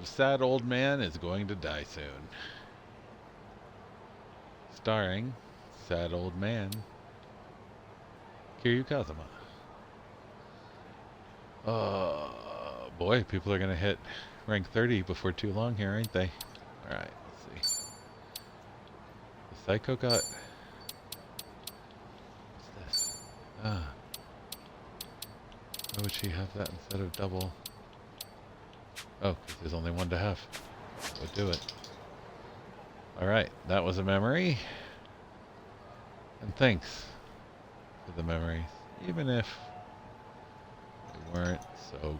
Sad Old Man is Going to Die Soon. Starring Sad Old Man Kiryu Kazuma. Boy, people are going to hit rank 30 before too long here, ain't they? Alright, let's see. The Psycho got... What's this? Ah. Why would she have that instead of double? Oh, because there's only one to have. We'll do it. Alright, that was a memory. And thanks for the memories, even if they weren't so great.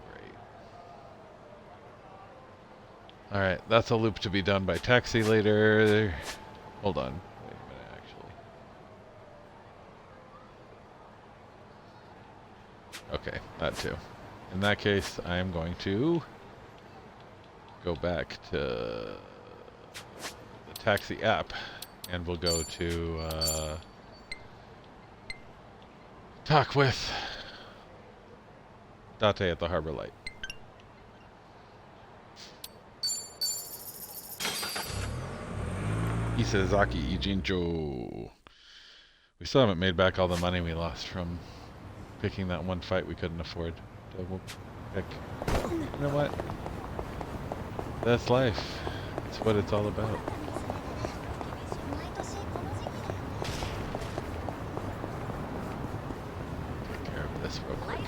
Alright, that's a loop to be done by Taxi later. Hold on. Wait a minute, actually. Okay, that too. In that case, I am going to go back to the Taxi app, and we'll go to talk with Date at the Harbor Light. Isazaki Ijincho. We still haven't made back all the money we lost from picking that one fight we couldn't afford. Double pick. You know what? That's life. That's what it's all about. Take care of this real quick.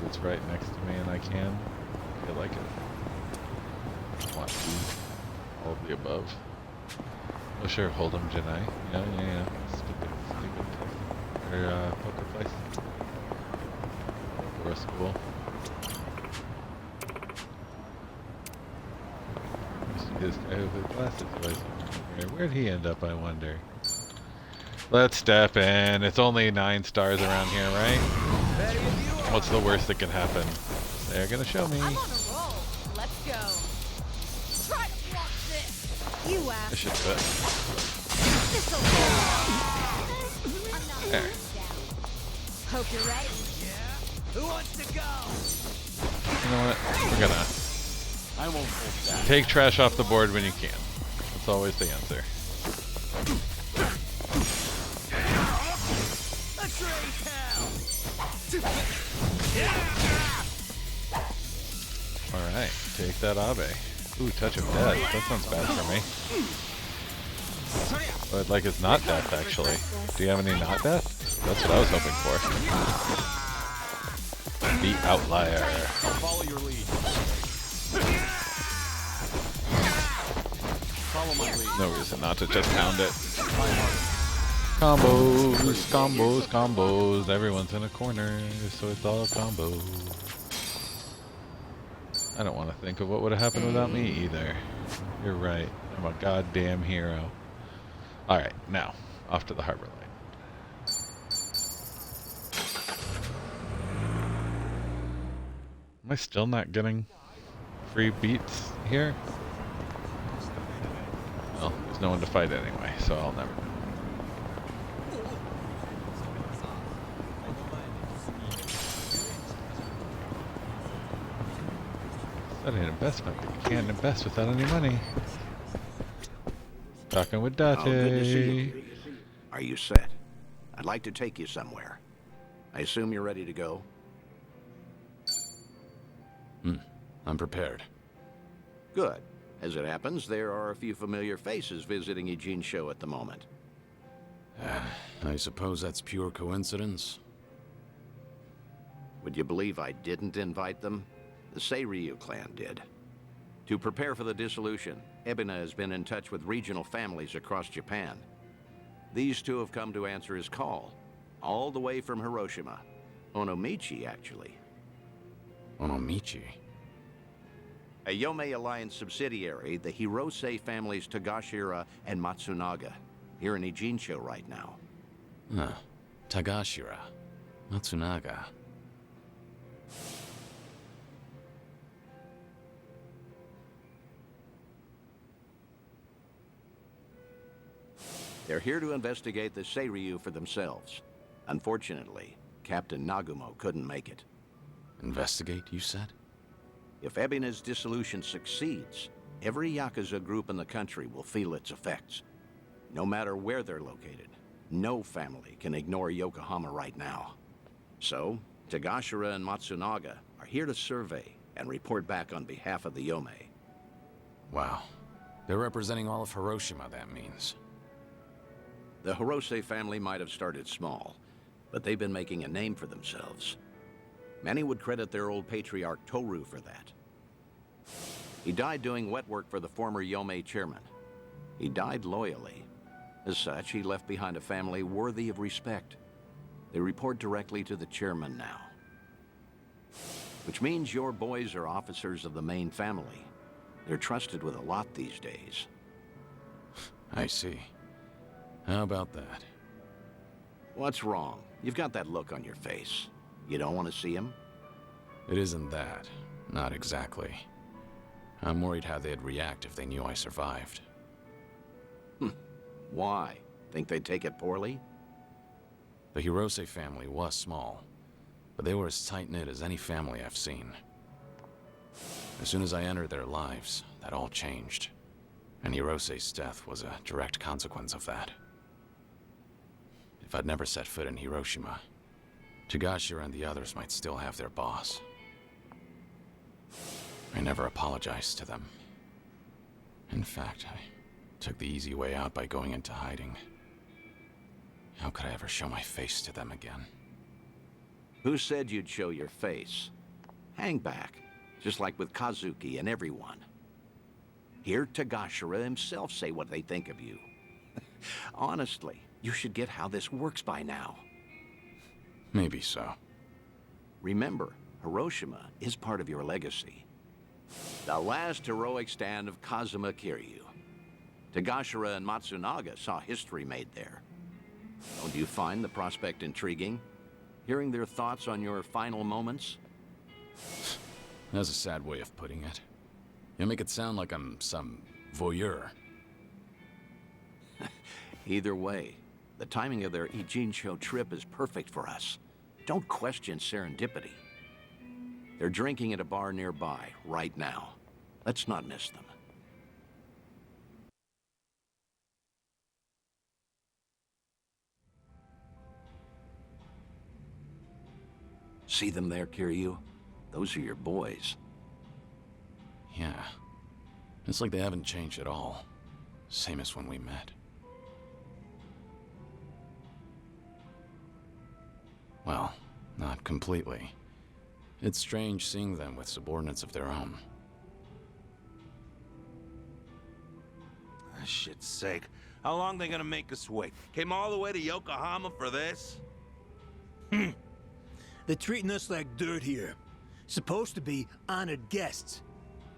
It's right next to me and I feel like it. Want to. All of the above. Oh sure, hold 'em, Janai. Yeah. Stupid. Or, poker place. Or a school. This guy with the glasses. Where'd he end up, I wonder? Let's step in. It's only 9 stars around here, right? What's the worst that can happen? They're gonna show me. I'm on a roll. Let's go. Try to block this. You I should fit. This'll There. Hope you're ready. Who wants to go? You know what? We're gonna I won't hold back. take trash off the board when you can. That's always the answer. Let's raise hell. Alright, take that Abe. Ooh, touch of death. That sounds bad for me. What I'd like is not death, actually. Do you have any not death? That's what I was hoping for. The Outlier. I'll follow your lead. Follow my lead. No reason not to just pound it. Combos. Everyone's in a corner, so it's all combos. I don't want to think of what would have happened without me either. You're right. I'm a goddamn hero. Alright, now, off to the Harbor Light. Am I still not getting free beats here? Well, there's no one to fight anyway, so I'll never know. That ain't investment, but you can't invest without any money. Talking with Date. Oh, good to see you. Are you set? I'd like to take you somewhere. I assume you're ready to go? I'm prepared. Good. As it happens, there are a few familiar faces visiting Ijincho at the moment. I suppose that's pure coincidence. Would you believe I didn't invite them? The Seiryu clan did. To prepare for the dissolution, Ebina has been in touch with regional families across Japan. These two have come to answer his call, all the way from Hiroshima. Onomichi, actually. Onomichi? A Yomei Alliance subsidiary, the Hirose families Tagashira and Matsunaga, here in Ijincho right now. Tagashira. Matsunaga. They're here to investigate the Seiryu for themselves. Unfortunately, Captain Nagumo couldn't make it. Investigate, you said? If Ebina's dissolution succeeds, every Yakuza group in the country will feel its effects. No matter where they're located, no family can ignore Yokohama right now. So, Tagashira and Matsunaga are here to survey and report back on behalf of the Yome. Wow. They're representing all of Hiroshima, that means. The Hirose family might have started small, but they've been making a name for themselves. Many would credit their old patriarch Toru for that. He died doing wet work for the former Yome chairman. He died loyally. As such, he left behind a family worthy of respect. They report directly to the chairman now. Which means your boys are officers of the main family. They're trusted with a lot these days. I see. How about that? What's wrong? You've got that look on your face. You don't want to see him? It isn't that. Not exactly. I'm worried how they'd react if they knew I survived. Why? Think they'd take it poorly? The Hirose family was small, but they were as tight-knit as any family I've seen. As soon as I entered their lives, that all changed. And Hirose's death was a direct consequence of that. If I'd never set foot in Hiroshima, Tagashira and the others might still have their boss. I never apologized to them. In fact, I took the easy way out by going into hiding. How could I ever show my face to them again? Who said you'd show your face? Hang back, just like with Kazuki and everyone. Hear Tagashira himself say what they think of you. Honestly, you should get how this works by now. Maybe so. Remember, Hiroshima is part of your legacy. The last heroic stand of Kazuma Kiryu. Tagashira and Matsunaga saw history made there. Don't you find the prospect intriguing? Hearing their thoughts on your final moments? That's a sad way of putting it. You make it sound like I'm some voyeur. Either way, the timing of their Ijincho trip is perfect for us. Don't question serendipity. They're drinking at a bar nearby, right now. Let's not miss them. See them there, Kiryu? Those are your boys. Yeah. It's like they haven't changed at all. Same as when we met. Well, not completely. It's strange seeing them with subordinates of their own. For shit's sake. How long they gonna make us wait? Came all the way to Yokohama for this? They're treating us like dirt here. Supposed to be honored guests.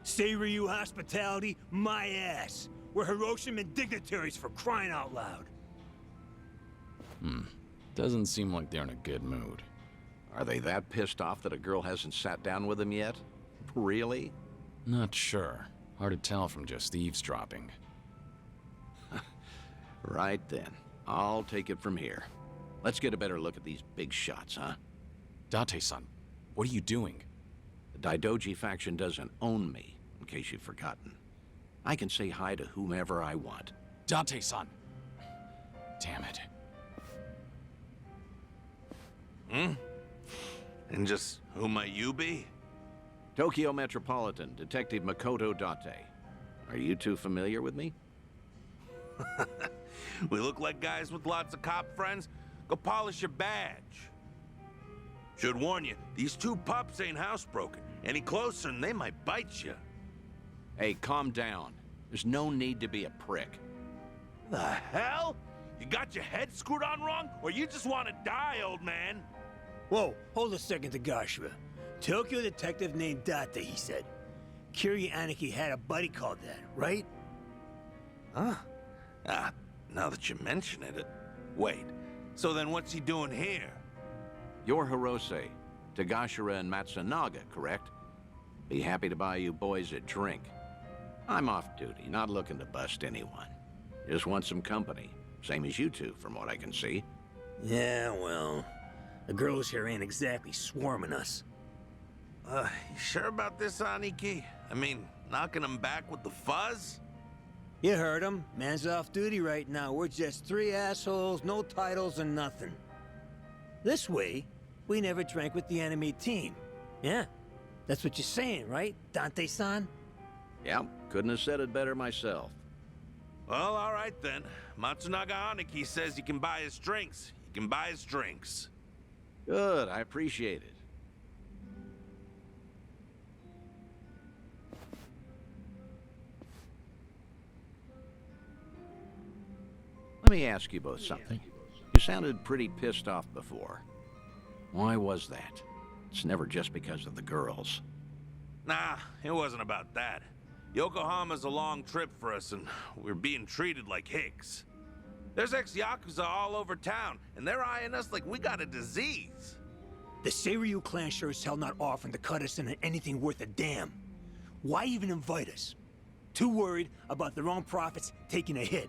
Seiryu hospitality, my ass. We're Hiroshiman dignitaries for crying out loud. Doesn't seem like they're in a good mood. Are they that pissed off that a girl hasn't sat down with them yet? Really? Not sure. Hard to tell from just eavesdropping. Right then. I'll take it from here. Let's get a better look at these big shots, huh? Date-san, what are you doing? The Daidoji faction doesn't own me, in case you've forgotten. I can say hi to whomever I want. Date-san! Damn it. And just who might you be? Tokyo Metropolitan Detective Makoto Date. Are you two familiar with me? We look like guys with lots of cop friends? Go polish your badge. Should warn you, these two pups ain't housebroken. Any closer and they might bite you. Hey, calm down. There's no need to be a prick. The hell? You got your head screwed on wrong? Or you just want to die, old man? Whoa, hold a second, Tagashira. Tokyo detective named Date, he said. Kiryu Aniki had a buddy called that, right? Huh? Now that you mention it. Wait, so then what's he doing here? You're Hirose, Tagashira and Matsunaga, correct? Be happy to buy you boys a drink. I'm off duty, not looking to bust anyone. Just want some company. Same as you two, from what I can see. Yeah, well, the girls here ain't exactly swarming us. You sure about this, Aniki? I mean, knocking him back with the fuzz? You heard him. Man's off duty right now. We're just three assholes, no titles and nothing. This way, we never drank with the enemy team. Yeah, that's what you're saying, right, Dante-san? Yep, couldn't have said it better myself. Well, all right then. Matsunaga Aniki says you can buy his drinks. You can buy his drinks. Good, I appreciate it. Let me ask you both something. You sounded pretty pissed off before. Why was that? It's never just because of the girls. Nah, it wasn't about that. Yokohama's a long trip for us, and we're being treated like hicks. There's ex-Yakuza all over town, and they're eyeing us like we got a disease. The Seiryu clan sure as hell not offering to cut us into anything worth a damn. Why even invite us? Too worried about their own profits taking a hit.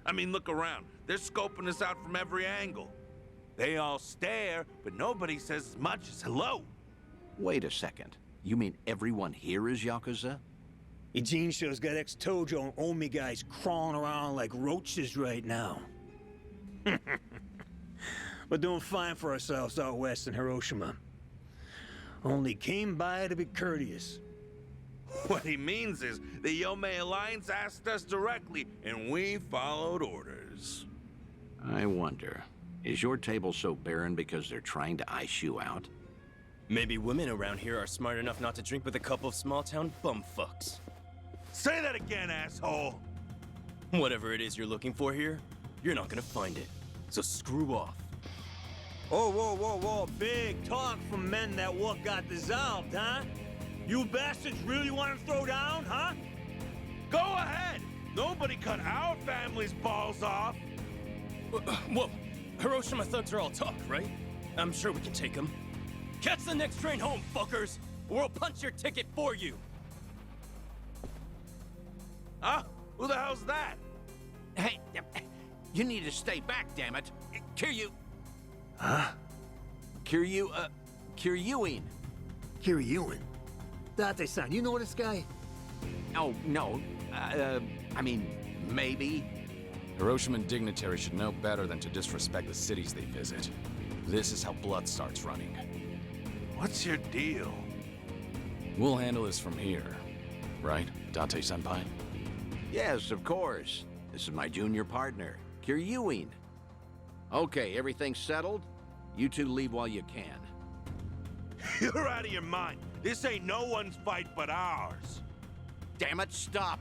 I mean, look around. They're scoping us out from every angle. They all stare, but nobody says as much as hello. Wait a second. You mean everyone here is Yakuza? Eugene shure's got ex-Tojo and Omi guys crawling around like roaches right now. We're doing fine for ourselves out west in Hiroshima. Only came by to be courteous. What he means is the Yomei Alliance asked us directly, and we followed orders. I wonder, is your table so barren because they're trying to ice you out? Maybe women around here are smart enough not to drink with a couple of small-town bumfucks. Say that again, asshole! Whatever it is you're looking for here, you're not gonna find it. So screw off. Oh, whoa, whoa, whoa. Big talk from men that what got dissolved, huh? You bastards really want to throw down, huh? Go ahead! Nobody cut our family's balls off! Whoa, Hiroshima thugs are all talk, right? I'm sure we can take them. Catch the next train home, fuckers! Or we'll punch your ticket for you! Huh? Who the hell's that? Hey, you need to stay back, damn it. Kiryu... Huh? Kiryuin. Kiryuin? Date-san, you know this guy? Oh, no. I mean, maybe. Hiroshiman dignitaries should know better than to disrespect the cities they visit. This is how blood starts running. What's your deal? We'll handle this from here. Right, Date-senpai? Yes, of course. This is my junior partner, Kiryuin. Okay, everything's settled? You two leave while you can. You're out of your mind. This ain't no one's fight but ours. Damn it, stop!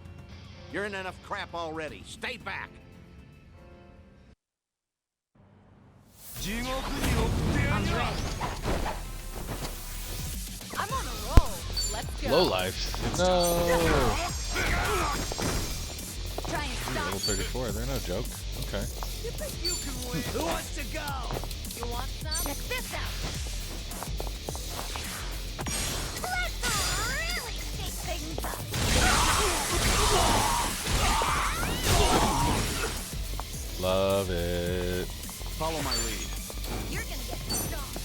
You're in enough crap already. Stay back! I'm ready. I'm on a roll. Let's go. Low lives. No. Try and stop. Level 34. They're no joke. Okay. You think you can win? Who wants to go? You want some? Check this out. Let's really shake things up. Love it. Follow my lead. You're gonna get stomped.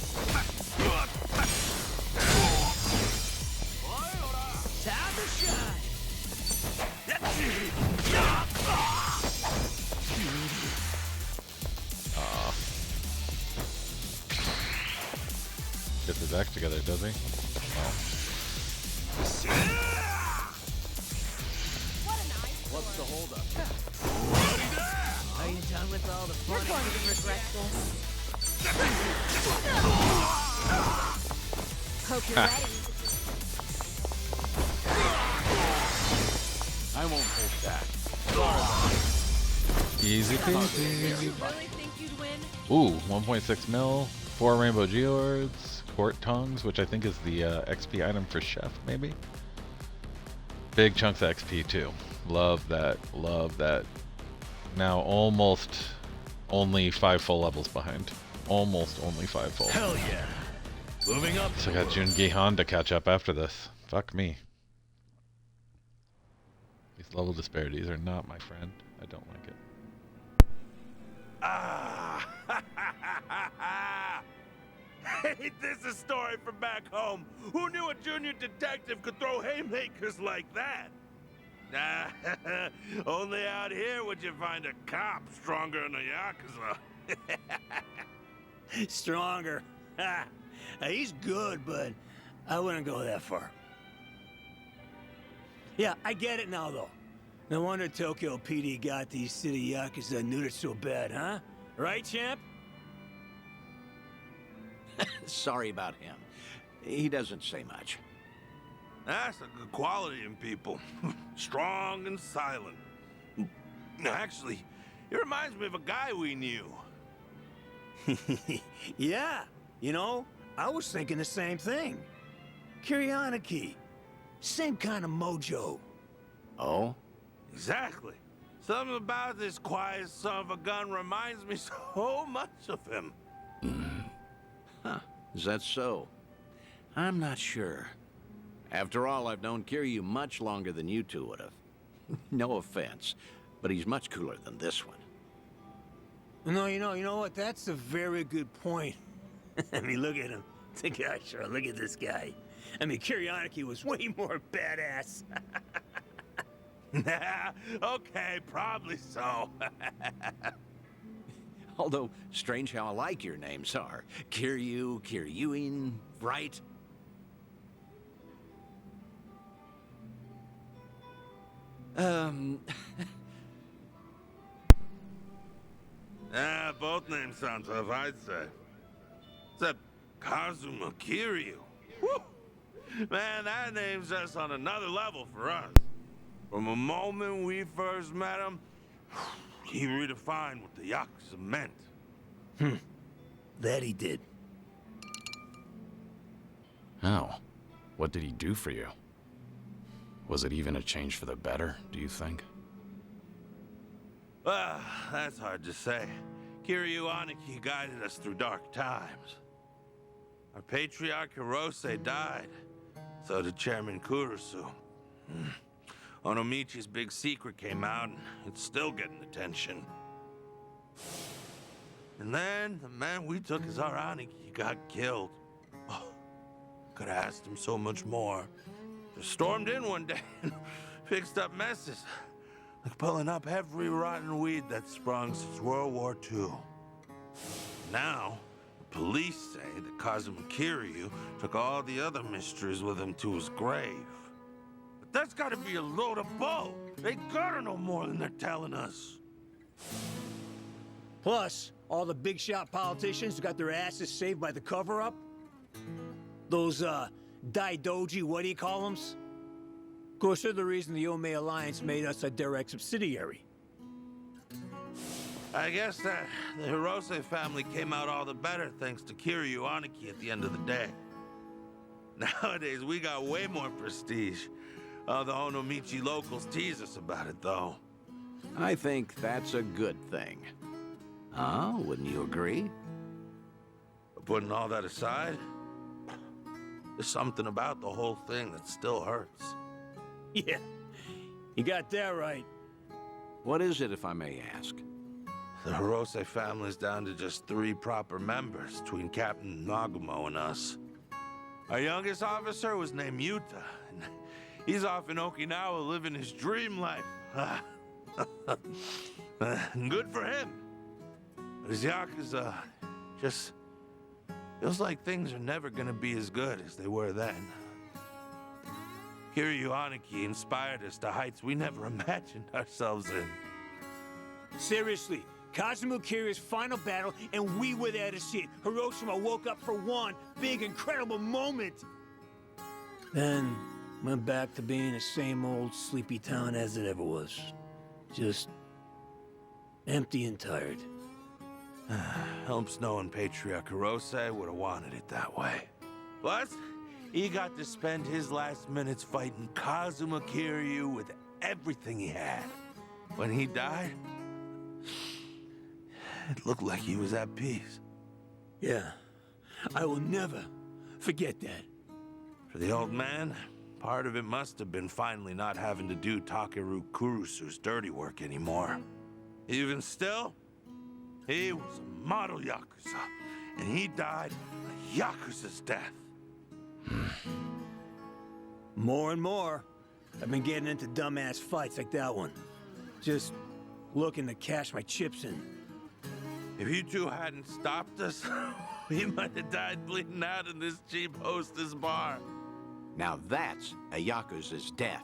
Time to shine. Gets his act together, does he? Oh. What a nice What's the holdup? Are you done with all the You're fun? going to regret this. Hope you're ready. I won't hold back. Easy peasy. You really think you'd win? Ooh, 1.6 mil, 4 rainbow geodes, court tongues, which I think is the XP item for chef, maybe. Big chunks of XP too. Love that. Love that. Now almost only 5 full levels behind. Almost only 5 full. Hell yeah. Moving up. So I got Jungi Han to catch up after this. Fuck me. These level disparities are not my friend. I don't like it. Ah! Ain't this a story from back home? Who knew a junior detective could throw haymakers like that? Nah, only out here would you find a cop stronger than a Yakuza. Stronger. Ha! He's good, but I wouldn't go that far. Yeah, I get it now, though. No wonder Tokyo PD got these city Yakuza neutered so bad, huh? Right, champ? Sorry about him. He doesn't say much. That's a good quality in people. Strong and silent. Actually, he reminds me of a guy we knew. Yeah, you know, I was thinking the same thing. Kiryanaki. Same kind of mojo. Oh? Exactly. Something about this quiet son of a gun reminds me so much of him. Huh. Is that so? I'm not sure. After all, I've known Kiryu much longer than you two would have. No offense, but he's much cooler than this one. No, you know what? That's a very good point. I mean, look at him. The guy, sure, look at this guy. I mean, Kiryanaki was way more badass. Okay, probably so. Although, strange how alike your names are. Kiryu, Kiryuin, right? Both names sound tough, I'd say. Except Kazuma Kiryu. Whew. Man, that name's just on another level for us. From the moment we first met him, he redefined what the Yakuza meant. That he did. How? What did he do for you? Was it even a change for the better, do you think? Well, that's hard to say. Kiryu Aniki guided us through dark times. Our patriarch Hirose died. So did Chairman Kurusu. Onomichi's big secret came out, and it's still getting attention. And then, the man we took as our Aniki got killed. Oh, could have asked him so much more. Just stormed in one day and fixed up messes. Like pulling up every rotten weed that's sprung since World War II. Now, the police say that Kazuma Kiryu took all the other mysteries with him to his grave. But that's gotta be a load of bull. They gotta know more than they're telling us. Plus, all the big shot politicians got their asses saved by the cover-up. Those, Daidoji, what do you call them? Of course, they're the reason the Ome Alliance made us a direct subsidiary. I guess that the Hirose family came out all the better thanks to Kiryu Aniki at the end of the day. Nowadays, we got way more prestige. The Onomichi locals tease us about it, though. I think that's a good thing. Huh? Wouldn't you agree? But putting all that aside, there's something about the whole thing that still hurts. Yeah, you got that right. What is it, if I may ask? The Hirose family's down to just 3 proper members between Captain Nagumo and us. Our youngest officer was named Yuta, and he's off in Okinawa living his dream life. Good for him. But his Yakuza just feels like things are never gonna be as good as they were then. Kiryu Aniki inspired us to heights we never imagined ourselves in. Seriously, Kazuma Kiryu's final battle, and we were there to see it. Hiroshima woke up for one big, incredible moment. Then went back to being the same old sleepy town as it ever was. Just empty and tired. Helps knowing Patriarch Hirose would have wanted it that way. Plus, he got to spend his last minutes fighting Kazuma Kiryu with everything he had. When he died, it looked like he was at peace. Yeah, I will never forget that. For the old man, part of it must have been finally not having to do Takeru Kurusu's dirty work anymore. Even still, he was a model Yakuza, and he died a Yakuza's death. More and more. I've been getting into dumbass fights like that one. Just looking to cash my chips in. If you two hadn't stopped us, we might have died bleeding out in this cheap hostess bar. Now that's a Yakuza's death.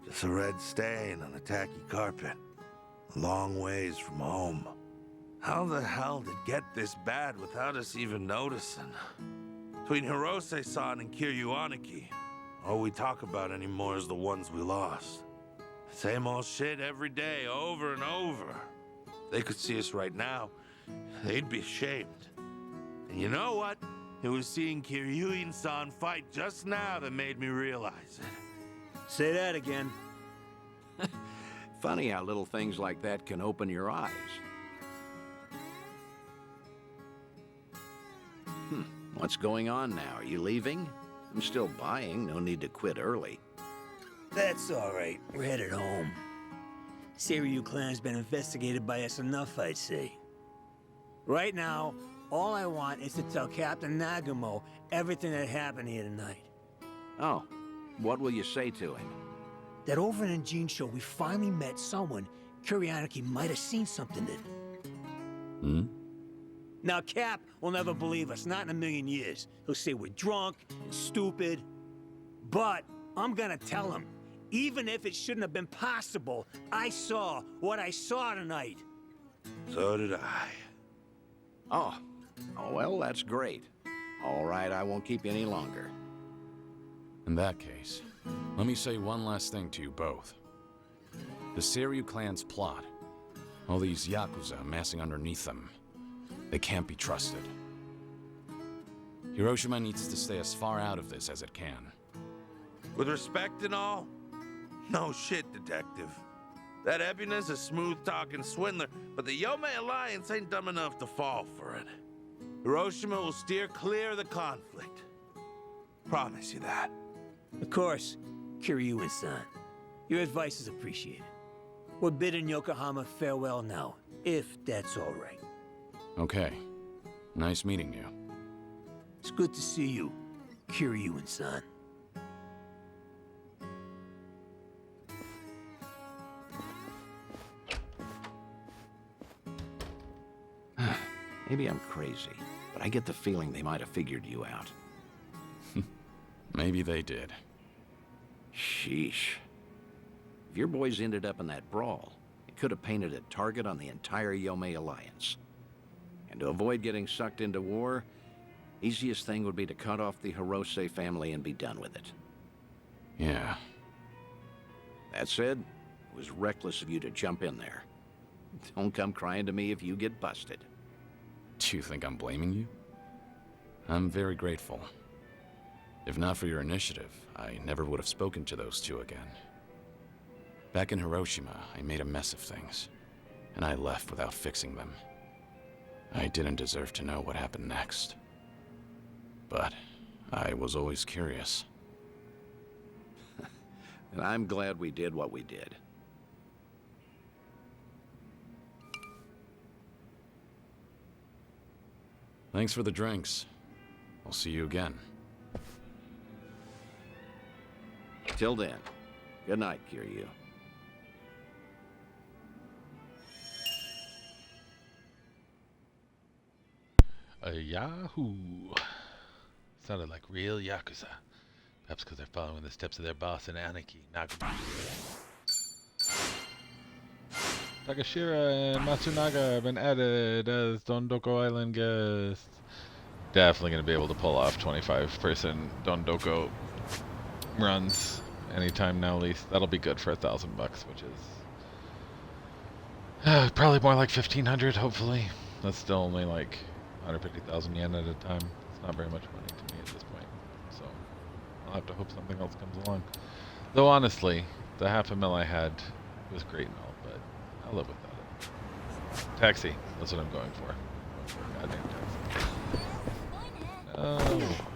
Just a red stain on a tacky carpet. A long ways from home. How the hell did it get this bad without us even noticing? Between Hirose-san and Kiryu Aniki, all we talk about anymore is the ones we lost. Same old shit every day, over and over. If they could see us right now, they'd be ashamed. And you know what? It was seeing Kiryu-san fight just now that made me realize it. Say that again. Funny how little things like that can open your eyes. What's going on now? Are you leaving? I'm still buying. No need to quit early. That's all right. We're headed home. Seiryu clan's been investigated by us enough, I'd say. Right now, all I want is to tell Captain Nagumo everything that happened here tonight. Oh, what will you say to him? That over in Jincho, we finally met someone Kuryaniki might have seen something in. Now, Cap will never believe us, not in a million years. He'll say we're drunk and stupid. But I'm gonna tell him, even if it shouldn't have been possible, I saw what I saw tonight. So did I. Oh, well, that's great. All right, I won't keep you any longer. In that case, let me say one last thing to you both. The Seiryu clan's plot, all these Yakuza amassing underneath them, they can't be trusted. Hiroshima needs to stay as far out of this as it can. With respect and all, no shit, Detective. That Ebina's a smooth-talking swindler, but the Yomei Alliance ain't dumb enough to fall for it. Hiroshima will steer clear of the conflict. Promise you that. Of course, Kiryu-san. Your advice is appreciated. We're bidding Yokohama farewell now, if that's all right. Okay. Nice meeting you. It's good to see you, Kiryu-san. Maybe I'm crazy, but I get the feeling they might have figured you out. Maybe they did. Sheesh. If your boys ended up in that brawl, it could have painted a target on the entire Yomei Alliance. And to avoid getting sucked into war, easiest thing would be to cut off the Hirose family and be done with it. Yeah. That said, it was reckless of you to jump in there. Don't come crying to me if you get busted. Do you think I'm blaming you? I'm very grateful. If not for your initiative, I never would have spoken to those two again. Back in Hiroshima, I made a mess of things, and I left without fixing them. I didn't deserve to know what happened next. But I was always curious. And I'm glad we did what we did. Thanks for the drinks. I'll see you again. Till then, good night, Kiryu. A Yahoo! Sounded like real Yakuza. Perhaps because they're following the steps of their boss in Aniki, Nagumo. Takashira and Matsunaga have been added as Dondoko Island guests. Definitely going to be able to pull off 25-person Dondoko runs anytime now, at least. That'll be good for $1,000, which is probably more like 1,500, hopefully. That's still only like 150,000 yen at a time. It's not very much money to me at this point. So I'll have to hope something else comes along. Though honestly, the $500,000 I had was great and all, but I'll live without it. Taxi. That's what I'm going for. I'm going for a goddamn taxi. Oh.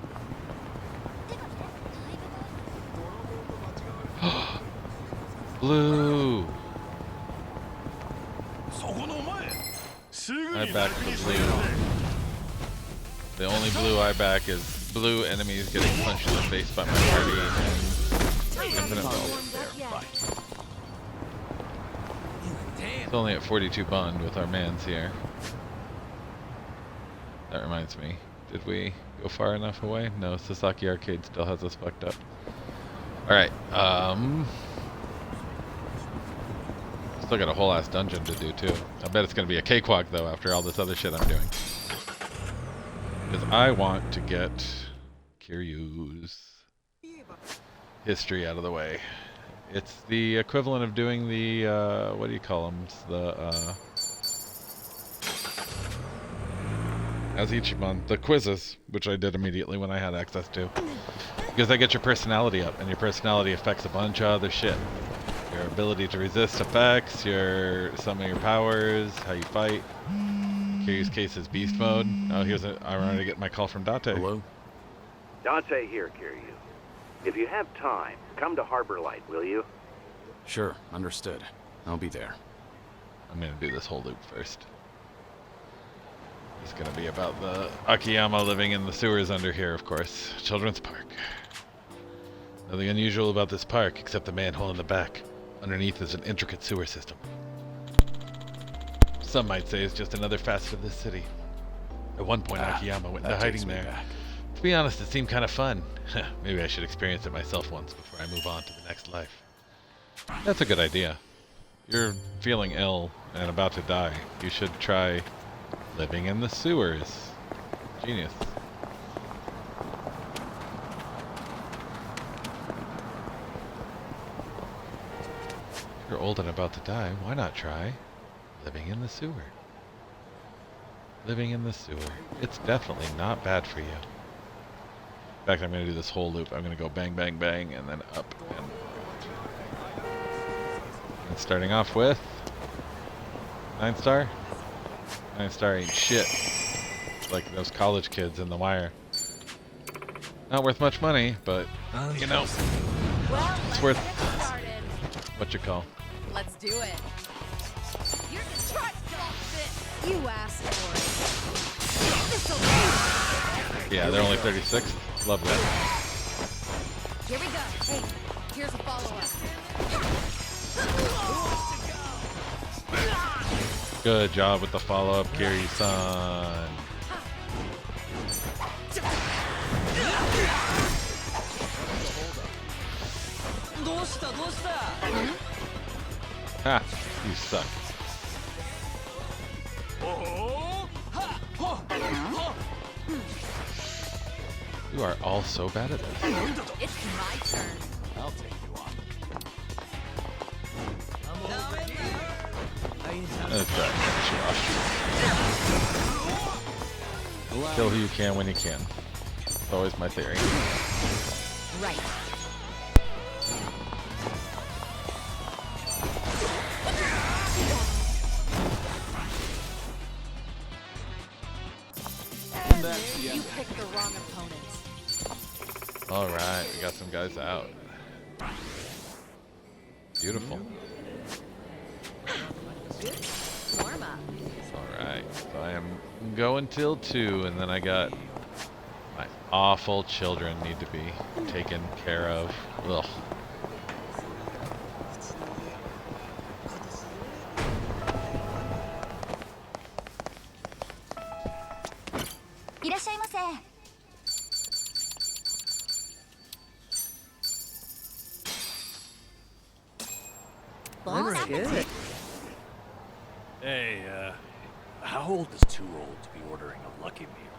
Blue. I'm back for blue. The only blue eye back is blue enemies getting punched in the face by my party and infinite health. It's only at 42 bond with our mans here. That reminds me. Did we go far enough away? No, Sasaki Arcade still has us fucked up. Alright, still got a whole ass dungeon to do too. I bet it's gonna be a cakewalk though after all this other shit I'm doing. Because I want to get Kiryu's history out of the way. It's the equivalent of doing the, what do you call them? As each month, the quizzes, which I did immediately when I had access to. Because they get your personality up, and your personality affects a bunch of other shit. Your ability to resist effects, some of your powers, how you fight. Kiryu's case is beast mode. Oh, I wanted to get my call from Dante. Hello? Dante here, Kiryu. If you have time, come to Harbor Light, will you? Sure, understood. I'll be there. I'm gonna do this whole loop first. It's gonna be about the Akiyama living in the sewers under here, of course. Children's Park. Nothing unusual about this park except the manhole in the back. Underneath is an intricate sewer system. Some might say it's just another facet of this city. At one point, Akiyama went into hiding there. Back. To be honest, it seemed kind of fun. Maybe I should experience it myself once before I move on to the next life. That's a good idea. You're feeling ill and about to die. You should try living in the sewers. Genius. If you're old and about to die, why not try living in the sewer? Living in the sewer. It's definitely not bad for you. In fact, I'm going to do this whole loop. I'm going to go bang, bang, bang, and then up and starting off with 9-star. 9-star ain't shit. Like those college kids in The Wire. Not worth much money, but you know, Well, it's let's worth get started. what you call. Let's do it. You're just trying to stop this. You asked for it. This'll Yeah, they're only 36. Love that. Here we go. Hey, here's a follow-up. Good job with the follow-up, Kiryu-san. Ha! You suck. You are all so bad at this. It's my turn. I'll take you on. That's right, kill who you can when you can. It's always my theory. Right. You picked the wrong opponent. Alright, we got some guys out. Beautiful. Warm up. Alright, so I am going till 2, and then I got my awful children need to be taken care of. Ugh. Good. Hey, how old is too old to be ordering a Lucky Meal?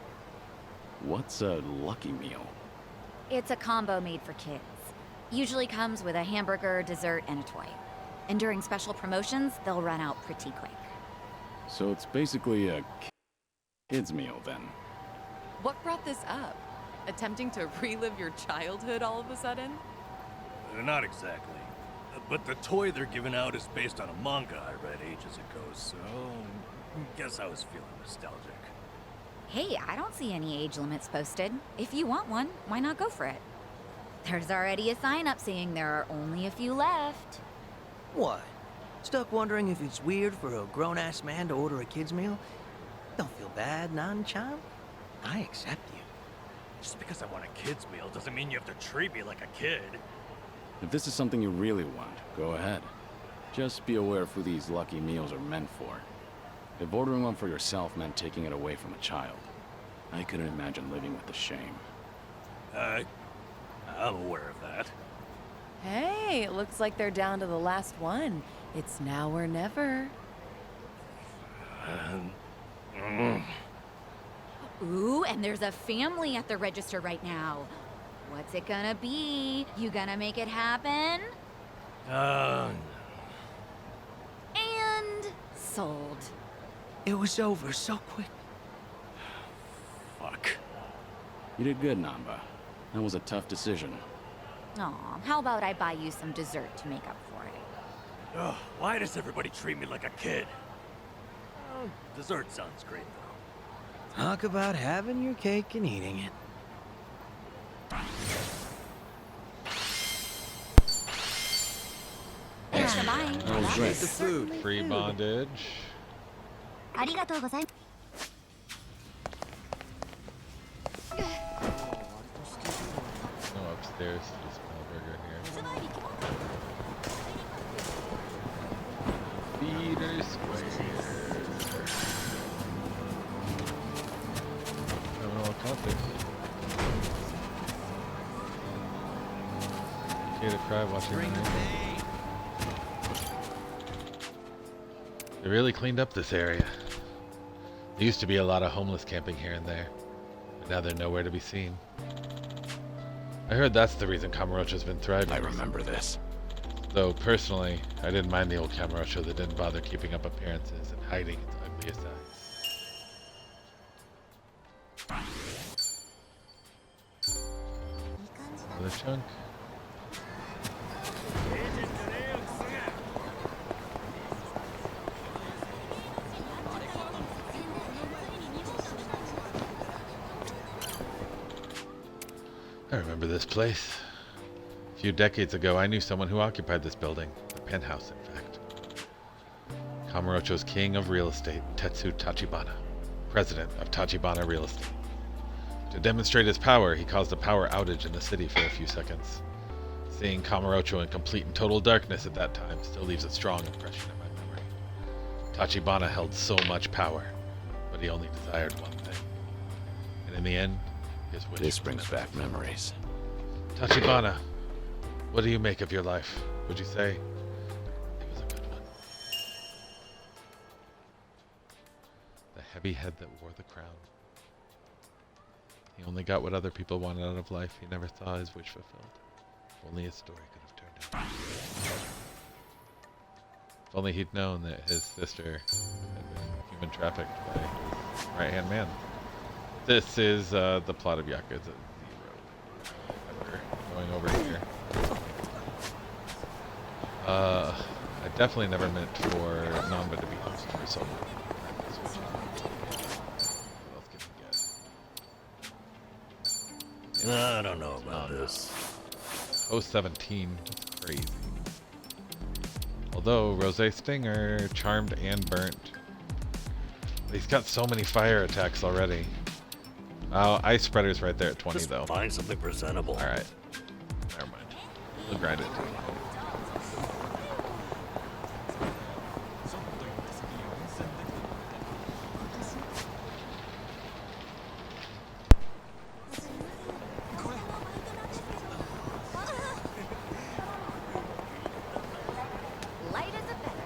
What's a Lucky Meal? It's a combo made for kids. Usually comes with a hamburger, dessert, and a toy. And during special promotions, they'll run out pretty quick. So it's basically a kid's meal then. What brought this up? Attempting to relive your childhood all of a sudden? Not exactly. But the toy they're giving out is based on a manga I read ages ago, so guess I was feeling nostalgic. Hey, I don't see any age limits posted. If you want one, why not go for it? There's already a sign up saying there are only a few left. What? Stuck wondering if it's weird for a grown-ass man to order a kid's meal? Don't feel bad, Nan-chan. I accept you. Just because I want a kid's meal doesn't mean you have to treat me like a kid. If this is something you really want, go ahead. Just be aware of who these lucky meals are meant for. If ordering one for yourself meant taking it away from a child, I couldn't imagine living with the shame. I'm aware of that. Hey, it looks like they're down to the last one. It's now or never. Ooh, and there's a family at the register right now. What's it gonna be? You gonna make it happen? And sold. It was over so quick. Fuck. You did good, Namba. That was a tough decision. Aw, how about I buy you some dessert to make up for it? Ugh, why does everybody treat me like a kid? Well, dessert sounds great, though. Talk about having your cake and eating it. Thanks for buying. That was great. The food. Free bondage. No upstairs to the small burger here. Feeder Square. Criminal Context. Okay to cry watching the movie. They really cleaned up this area. There used to be a lot of homeless camping here and there, but now they're nowhere to be seen. I heard that's the reason Kamurocho's been thriving. I remember this. Though personally, I didn't mind the old Kamurocho that didn't bother keeping up appearances and hiding its ugliest eyes. Another chunk. I remember this place. A few decades ago, I knew someone who occupied this building. The penthouse, in fact. Kamurocho's king of real estate, Tetsu Tachibana, president of Tachibana Real Estate. To demonstrate his power, he caused a power outage in the city for a few seconds. Seeing Kamurocho in complete and total darkness at that time still leaves a strong impression in my memory. Tachibana held so much power, but he only desired one thing. And in the end, his wish This was brings back manifested. memories. Tachibana, what do you make of your life? Would you say it was a good one? The heavy head that wore the crown. He only got what other people wanted out of life. He never saw his wish fulfilled. If only his story could have turned out. If only he'd known that his sister had been human trafficked by his right-hand man. This is the plot of Yakuza 0. We're going over here. I definitely never meant for Namba to be host for so long. What else can we get? I don't know about this. Host 17. That's crazy. Although Rosé Stinger, charmed and burnt. He's got so many fire attacks already. Oh, Ice Spreader's right there at 20 Just though. find something presentable. Alright. Never mind. We'll grind it. Light as a feather.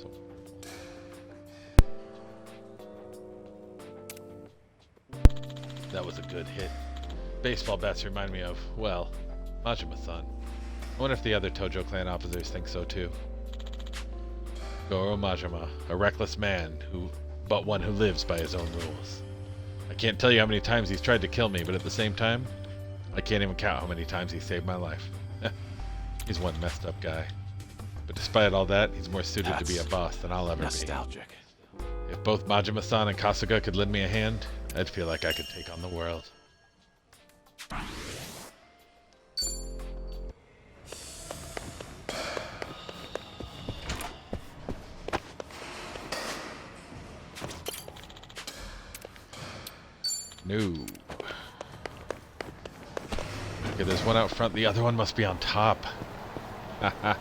So, that was a good hit. Baseball bats remind me of, well, Majima-san. I wonder if the other Tojo clan officers think so too. Goro Majima, a reckless man but one who lives by his own rules. I can't tell you how many times he's tried to kill me, but at the same time, I can't even count how many times he saved my life. He's one messed up guy. But despite all that, he's more suited to be a That's boss than I'll ever Nostalgic. be. If both Majima-san and Kasuga could lend me a hand, I'd feel like I could take on the world. No. Okay, there's one out front. The other one must be on top. Haha.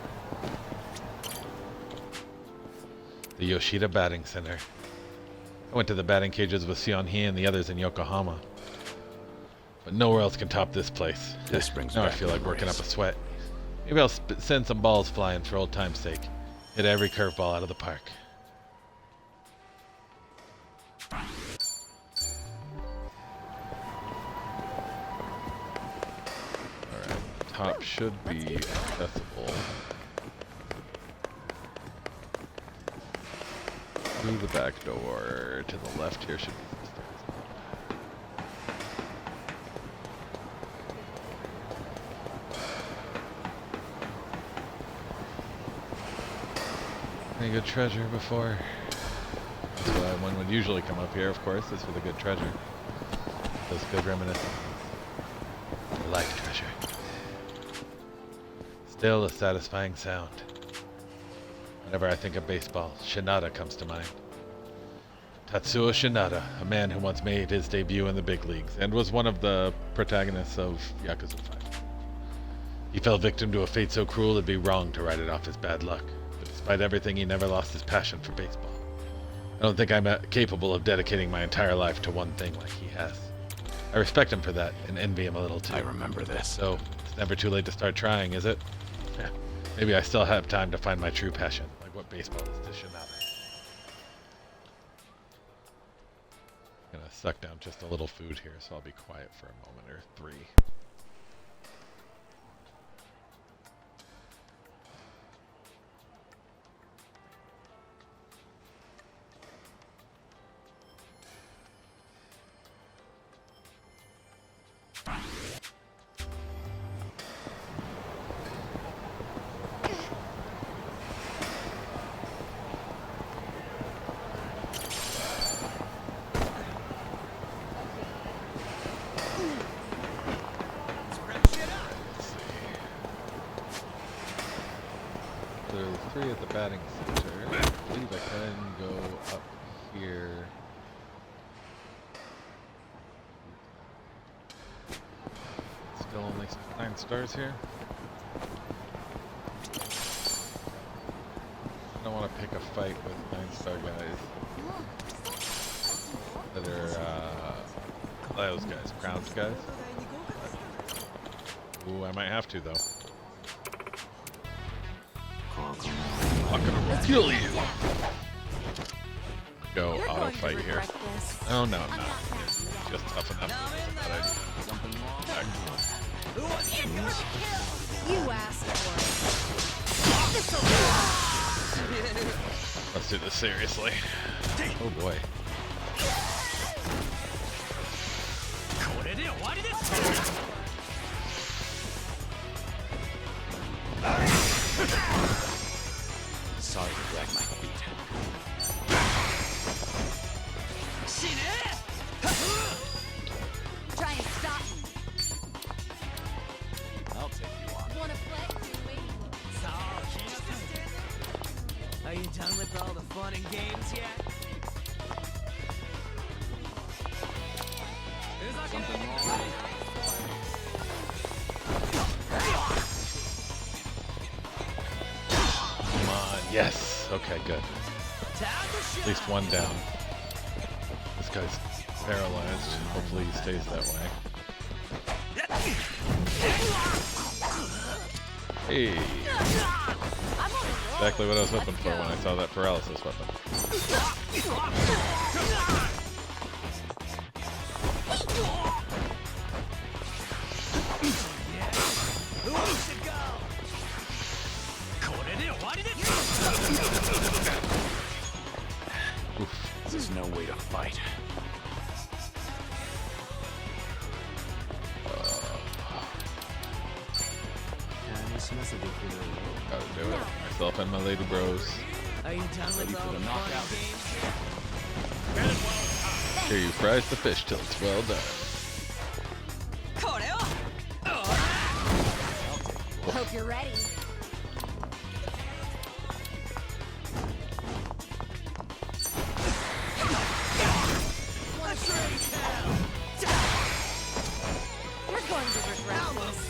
The Yoshida Batting Center. I went to the batting cages with Sion-hee and the others in Yokohama. But nowhere else can top this place. This brings now I back feel like working memories. up a sweat. Maybe I'll send some balls flying for old time's sake. Hit every curveball out of the park. Alright, top should be accessible. Through the back door. To the left here should be some stairs. Any good treasure before? That's why one would usually come up here, of course, is for the good treasure. Those good reminiscences. I like treasure. Still a satisfying sound. Whenever I think of baseball, Shinada comes to mind. Tatsuo Shinada, a man who once made his debut in the big leagues and was one of the protagonists of Yakuza 5. He fell victim to a fate so cruel it'd be wrong to write it off as bad luck. But despite everything, he never lost his passion for baseball. I don't think I'm capable of dedicating my entire life to one thing like he has. I respect him for that and envy him a little too. I remember this. So, it's never too late to start trying, is it? Yeah. Maybe I still have time to find my true passion, like what baseball is to Shinada. I'm gonna suck down just a little food here, so I'll be quiet for a moment or three. There's three at the batting center. I believe I can go up here. Still only 9 stars here. I don't want to pick a fight with 9-star guys that are those guys, Crowns guys. Ooh, I might have to though. I'm gonna kill you. Go You're auto going to fight here. regret this. Oh no, I'm no. not that Just tough enough. You asked for it. Let's do this seriously. Oh boy. Sorry to drag my feet. Try and stop me. I'll take you on. Wanna play, do we? Are you done with all the fun and games yet? Come on. Yes. Okay, good. At least one down. This guy's paralyzed. Hopefully he stays that way. Hey. Exactly what I was hoping for when I saw that paralysis weapon. This is no way to fight. Gotta do it. Myself and my lady bros. Are you done with all the fun and games yet? Here you fries the fish till it's well done. Hope you're ready. You're going to regret this.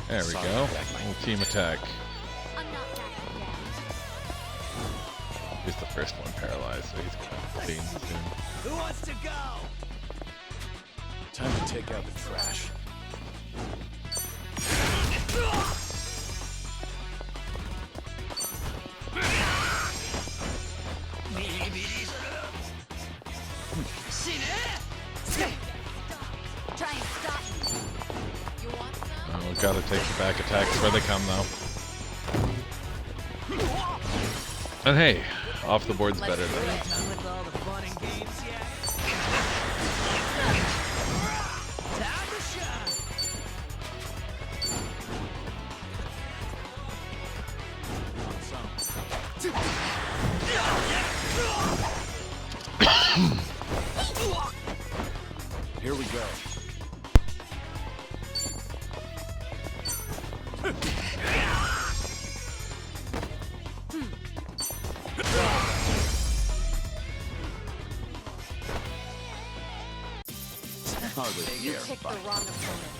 There we go. Little team attack. I'm not backing down. He's the first one paralyzed, so he's gonna be soon. Who wants to go? Time to take out the trash. Try and stop me. You want some? Oh, gotta take the back attacks where they come, though. And hey, off the board's better than Done with all the fun and games yet? Time to shine. Here we go. Hardly You fair picked the fight. wrong opponent.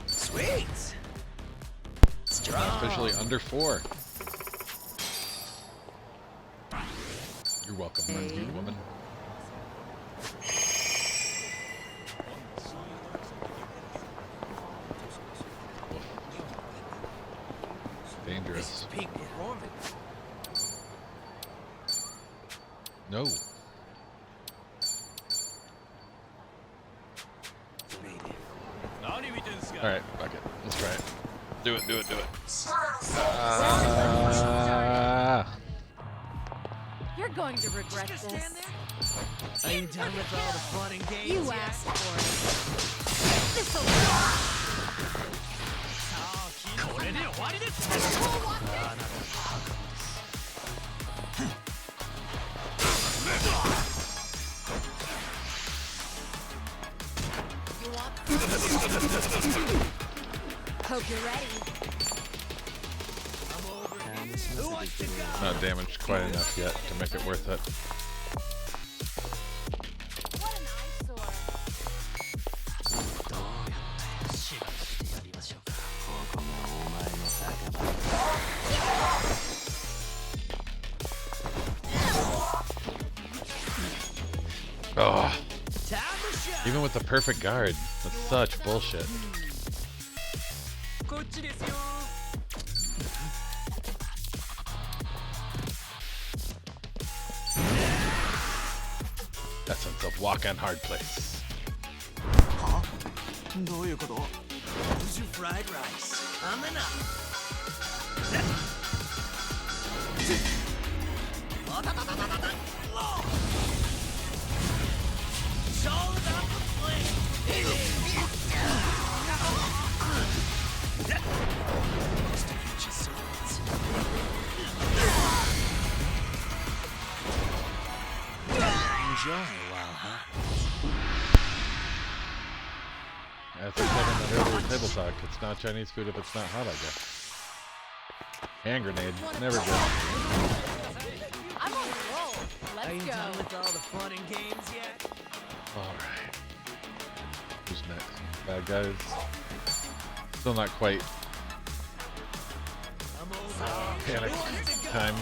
Sweet. Strong. officially under 4. You're welcome, Renegade woman. Dangerous. Peak performance. No. Alright, fuck it. Let's try it. Do it, do it, do it. You're going to regret this. Are you done with all the fun and games You yet? asked for it. This'll You want Hope you're ready. Who wants to go? Not damaged quite enough yet to make it worth it. What an eyesore. Oh, Time to shine. even with the perfect guard, that's such bullshit. こっちですよ。 Essence of walk on hard place. どういうこと? Who's your fried rice? I'm enough. It's all about the flame. Just to get your swords. Enjoy while hot. As I said in that earlier table talk, it's not Chinese food if it's not hot, I guess. Hand grenade, never good. I'm on a roll. Are you Let's done go. with all the fun and games yet? Alright. Who's next? Bad guys. Still not quite I'm over. panic time.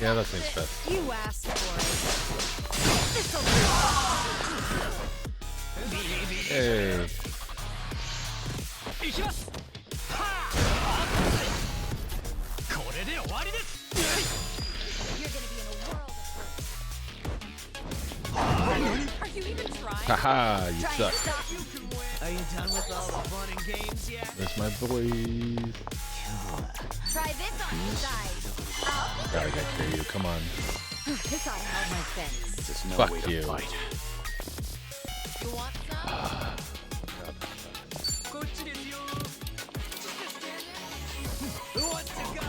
Yeah, that seems best. You asked for it. This'll Hey. いきますこれで終わりです You're gonna be in a world of Are you even trying? Haha, you Try and suck. stop me. Are you done with all the fun and games yet? There's my boys. Try this on your side. Gotta get Kiryu, come on. This ought to help my fence. Just no Fuck way to you. fight. You want some? God, that sucks. こっちですよ Who wants to go?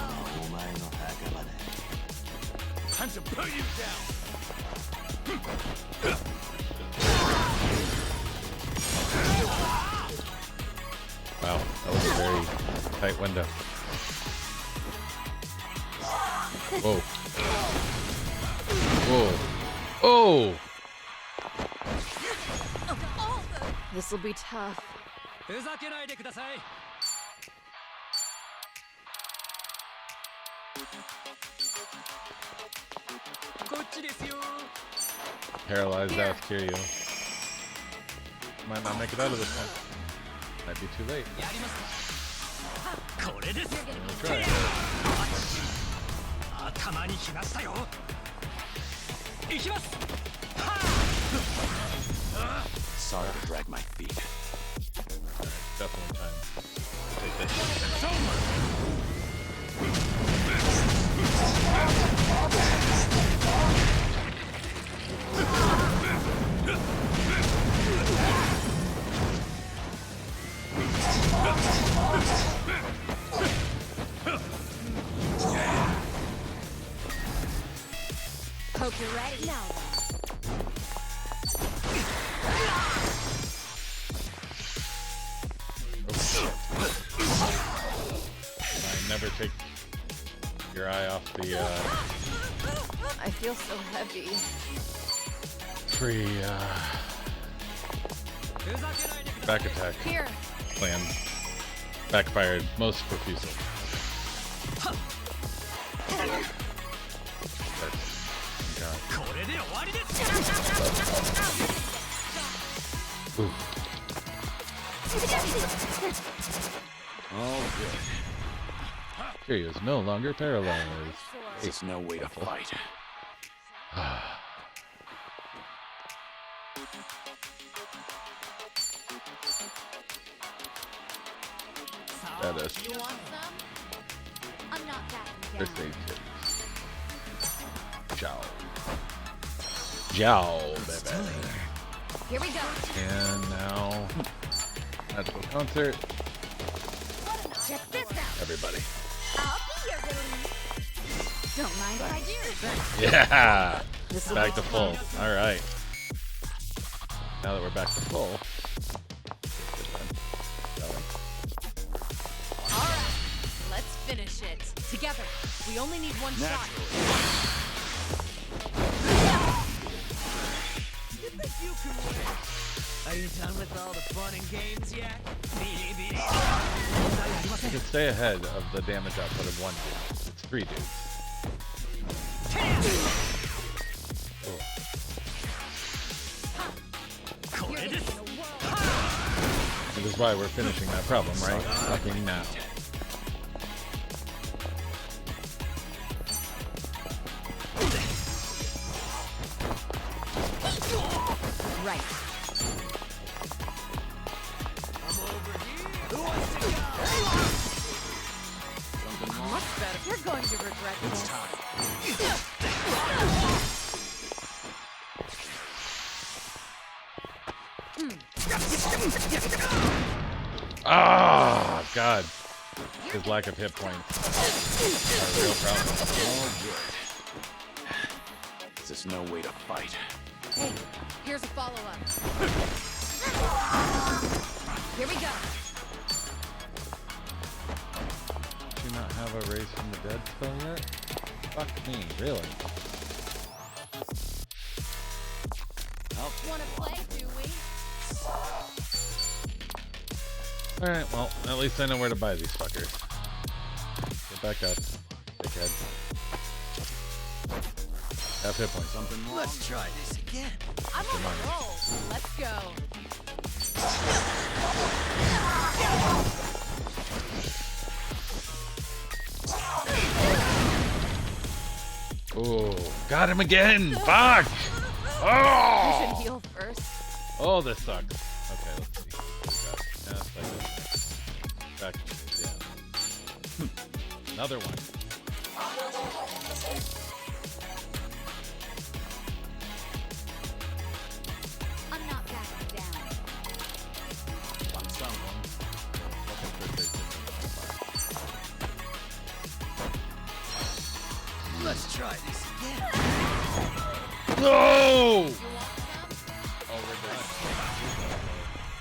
お前の墓場だ Time to put you down. Wow, that was a very tight window. Whoa. Whoa. Oh! This'll be tough. ふざけないでください こっちですよ Paralyzed out Kiryu. Might not make it out of this one. Might be too late. やりますこれです Try. 頭に来ましたよ行きます Sorry to drag my feet. Definitely time to take this. Hope you're ready. Now Never take your eye off the I feel so heavy. free back attack Here. plan. Backfired most profusely. God. これで終わりです Ooh. All good. Kiryu is no longer paralyzed. There's no way to fight. That is you want some? I'm not backing first down. aid tips. Ciao. Ciao, baby. Here we go. And now, magical concert. Check this out. Everybody. I'll be your relief. Don't mind if I do. Yeah! This'll Back be to full. Alright. Now that we're back to full. All right. Let's finish it. Together. We only need one shot. You think you can win? Are you done with all the fun and games yet? You can stay ahead of the damage output of one dude. It's 3 dudes. Oh. This is why we're finishing that problem, right? Fucking now. Right. Much better. You're going to regret this. Ah, God. His lack of hit points are a real problem. All good. There's no way to fight. Hey, here's a follow-up. Here we go. Do you not have a Raise from the Dead spell yet? Fuck me, really? Wanna play, do we? Alright, well, at least I know where to buy these fuckers. Get back up, dickhead. Have hit points. Something wrong? Let's try this again. I'm on a roll. Let's go. Oh, got him again! Fuck! You Oh! should heal first. Oh, this sucks. Okay, let's see. What we got? Yeah, it's like this. Back, yeah. Another one. I'm not backing down. Let's try this again. No!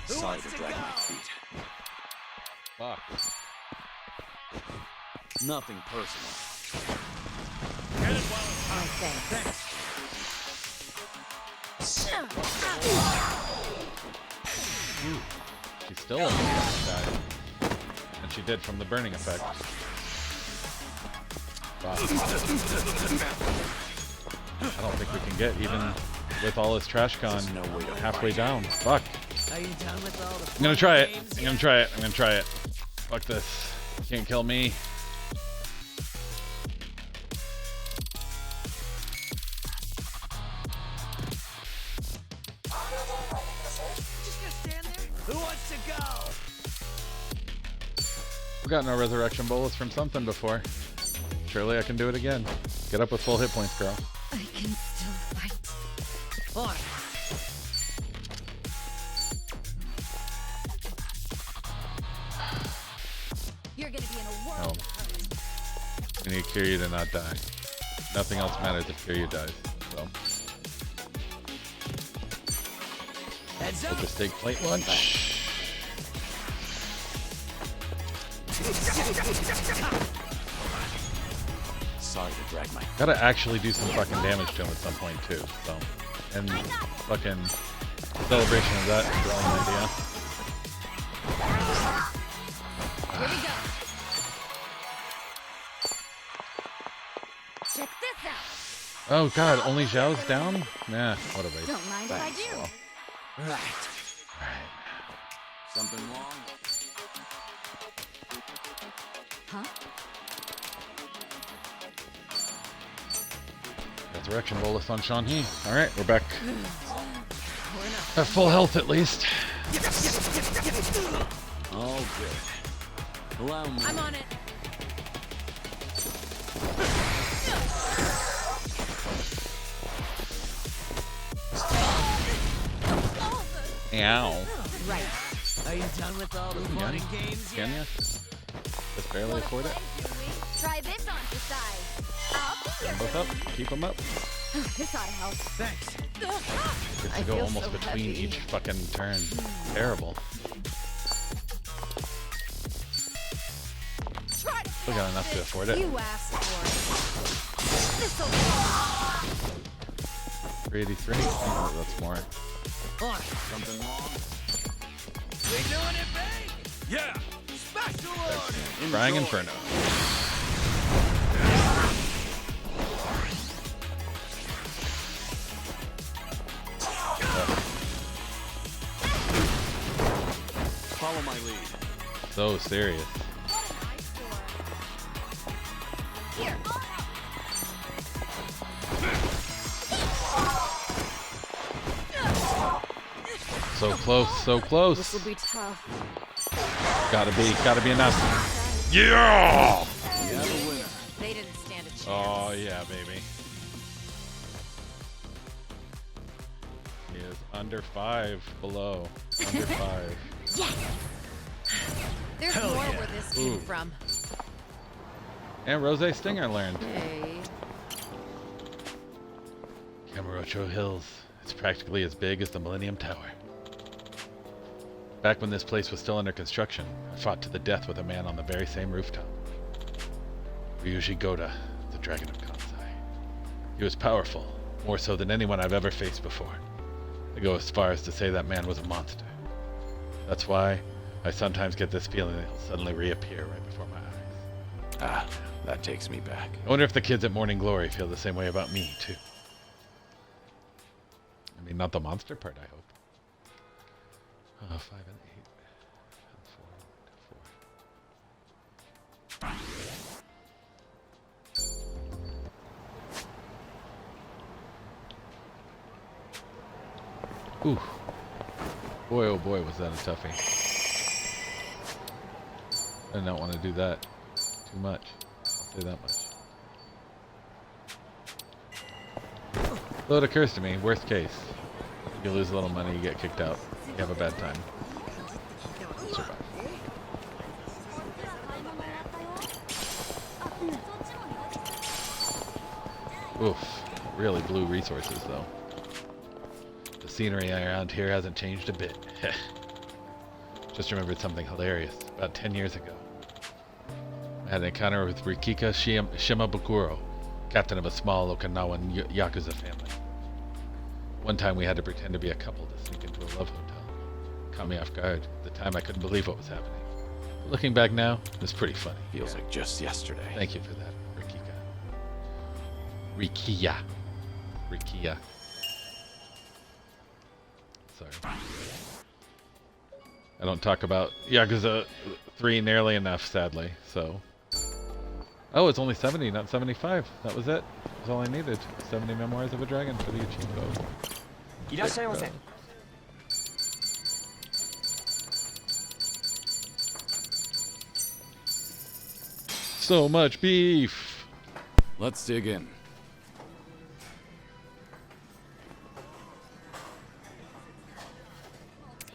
Sorry to drag my feet. Fuck. Nothing personal. She's still almost died. And she did from the burning effect. Wow. I don't think we can get even with all his trash con halfway down. Fuck. Are you done with all the I'm gonna try it. I'm gonna try it. I'm gonna try it. Fuck this. You can't kill me. Who wants to go? I've got no resurrection bullets from something before. Surely I can do it again. Get up with full hit points, girl. I can still fight. On. You're gonna be in a world No. of hurt. We need Kiryu to not die. Nothing else matters if Kiryu dies. So Heads we'll up. just take plate lunch. Sorry to drag my... Gotta actually do some fucking damage to him at some point too. So, and fucking celebration of that is the only idea. Here we go. Check this out. Oh god, only Zhao's down? Nah, what a waste. Don't mind if I do. Right. Alright. Something wrong? Huh? Resurrection bolus on Shan-Hee. Alright, we're back. At full health at least. All good. Allow me. I'm on it. Ow. Right. Are you done with all the fun and games Can yet? ya? Just barely afford it. Try this on for size. I'll be Get 'em both up. Keep them up. This ought to help. Thanks. Gets I to go feel almost so between heavy. each fucking turn. Terrible. Still got enough to afford it. You asked for it. This'll 383. Oh, that's more. On. Something wrong? We doing it big? Yeah! Special order. Crying Inferno. Follow my lead. So serious. Here. So close, so close. This will be tough. Gotta be enough. Yeah! We have a winner. They didn't stand a chance. Oh yeah, baby. He is under 5 below. Under 5. There's Hell more yeah. where this came Ooh. from. And Rose Stinger learned. Hey. Kamurocho Hills. It's practically as big as the Millennium Tower. Back when this place was still under construction, I fought to the death with a man on the very same rooftop. Ryuji Goda, the Dragon of Kansai. He was powerful, more so than anyone I've ever faced before. I go as far as to say that man was a monster. That's why I sometimes get this feeling that he'll suddenly reappear right before my eyes. Ah, that takes me back. I wonder if the kids at Morning Glory feel the same way about me, too. I mean, not the monster part, I hope. 5 and 8. And 4. Ooh. Boy, oh boy, was that a toughie. I did not want to do that too much. I'll do that much. So it occurs to me, worst case, you lose a little money, you get kicked out, you have a bad time. Survive. Oof. Really blew resources, though. The scenery around here hasn't changed a bit. Just remembered something hilarious. About 10 years ago, I had an encounter with Rikika Shimabukuro, captain of a small Okinawan Yakuza family. One time we had to pretend to be a couple to sneak into a love hotel. Caught me off guard. At the time I couldn't believe what was happening. But looking back now, it's pretty funny. Feels like just yesterday. Thank you for that, Rikika. Rikia. Sorry. I don't talk about Yakuza 3 nearly enough, sadly, so... Oh, it's only 70, not 75. That was it. That's all I needed. 70 Memoirs of a Dragon for the Yachinko. So much beef! Let's dig in.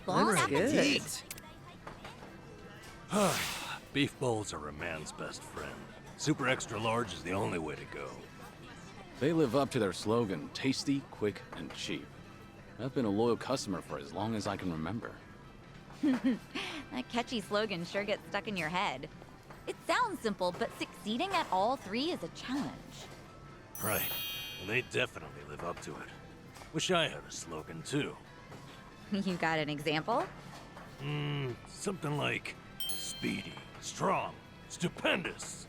Bon appetit. Beef bowls are a man's best friend. Super extra large is the only way to go. They live up to their slogan, tasty, quick, and cheap. I've been a loyal customer for as long as I can remember. That catchy slogan sure gets stuck in your head. It sounds simple, but succeeding at all three is a challenge. Right. And they definitely live up to it. Wish I had a slogan, too. You got an example? Something like speedy, strong, stupendous.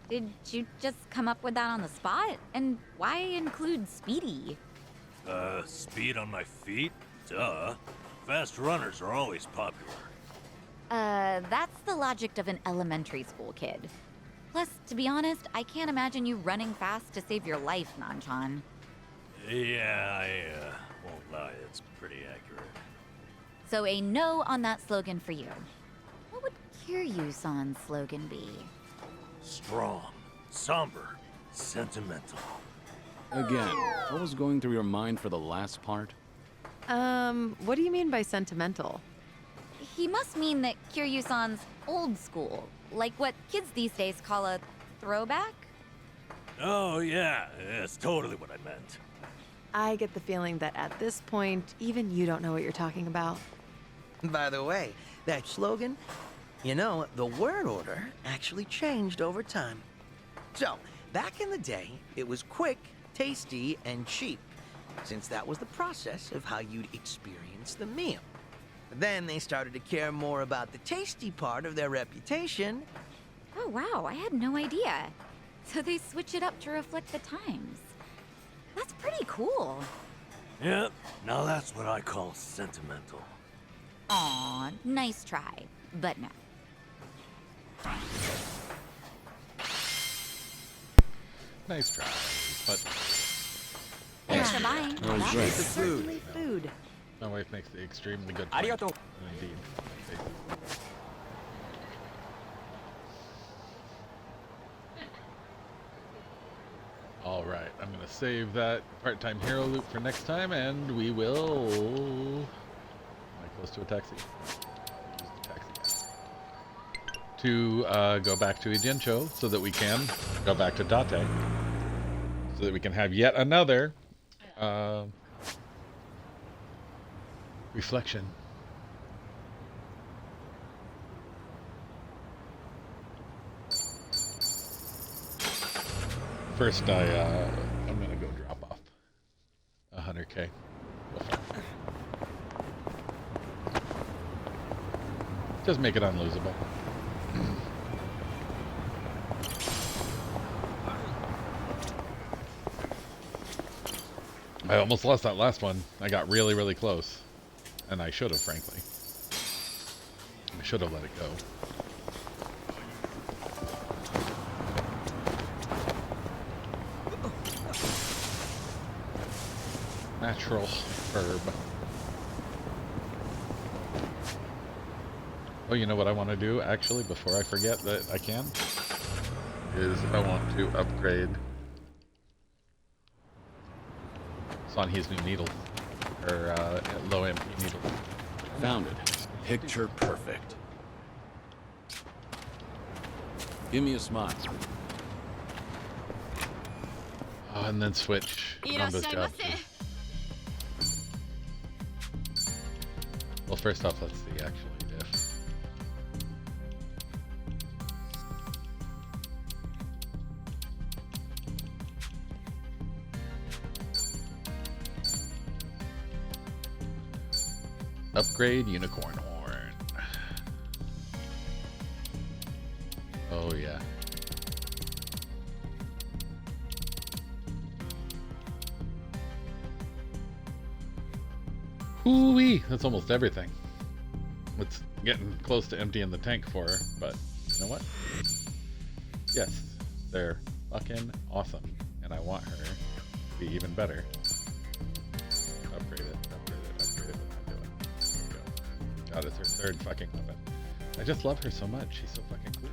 Did you just come up with that on the spot? And why include speedy? Speed on my feet? Duh. Fast runners are always popular. That's the logic of an elementary school kid. Plus, to be honest, I can't imagine you running fast to save your life, Nanchan. Yeah, I won't lie, it's pretty accurate. So a no on that slogan for you. What would Kiryu-san's slogan be? Strong, somber, sentimental. Again, what was going through your mind for the last part? What do you mean by sentimental? He must mean that Kiryu-san's old school, like what kids these days call a throwback? Oh, yeah, that's totally what I meant. I get the feeling that at this point, even you don't know what you're talking about. By the way, that slogan, you know, the word order actually changed over time. So, back in the day, it was quick, tasty, and cheap, since that was the process of how you'd experience the meal. Then they started to care more about the tasty part of their reputation. Oh wow, I had no idea. So they switch it up to reflect the times. That's pretty cool. Yep, now that's what I call sentimental. Aw, nice try, but no. Nice try, but... Thanks for buying. was great. Certainly food. My wife makes the extremely good point. Indeed. All right, I'm going to save that part-time hero loop for next time, and we will... Am I close to a taxi? Use the taxi. To go back to Ijincho so that we can go back to Date, so that we can have yet another reflection. First, I'm gonna go drop off 100K. Just make it unlosable. I almost lost that last one. I got really, really close. And I should have, frankly. I should have let it go. Natural herb. Oh, you know what I want to do, actually, before I forget that I can? Is I want to upgrade Sanhee's new needle. Her low MP needle. Found it. Picture perfect. Give me a smile. Oh, and then switch Namba's job too. Well, first off, let's see actually if... Upgrade unicorn horn. Oh yeah. Ooh-wee, that's almost everything. It's getting close to emptying the tank for her, but you know what? Yes, they're fucking awesome, and I want her to be even better. Upgrade it, upgrade it, upgrade it, and do it. There we go. God, it's her third fucking weapon. I just love her so much. She's so fucking cool.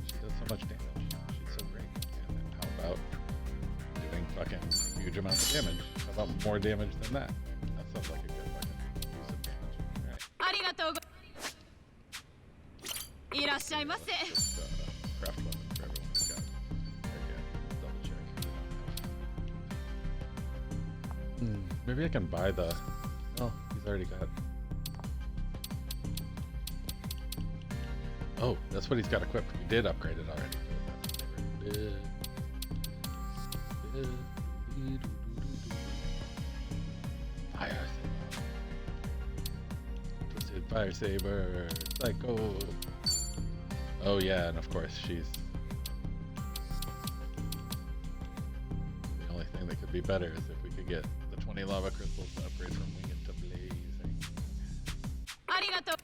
She does so much damage. She's so great. And how about doing fucking huge amounts of damage? How about more damage than that? That sounds like a good fucking use of damage. Alright. Just, craft weapon for everyone who's got. Again, double check. Maybe I can buy the... Oh, he's already got... Oh, that's what he's got equipped. We did upgrade it already. Fire saber. Twisted fire saber. Psycho. Oh yeah, and of course she's the only thing that could be better is if we could get the 20 lava crystals to upgrade from winged to blazing. Arigato.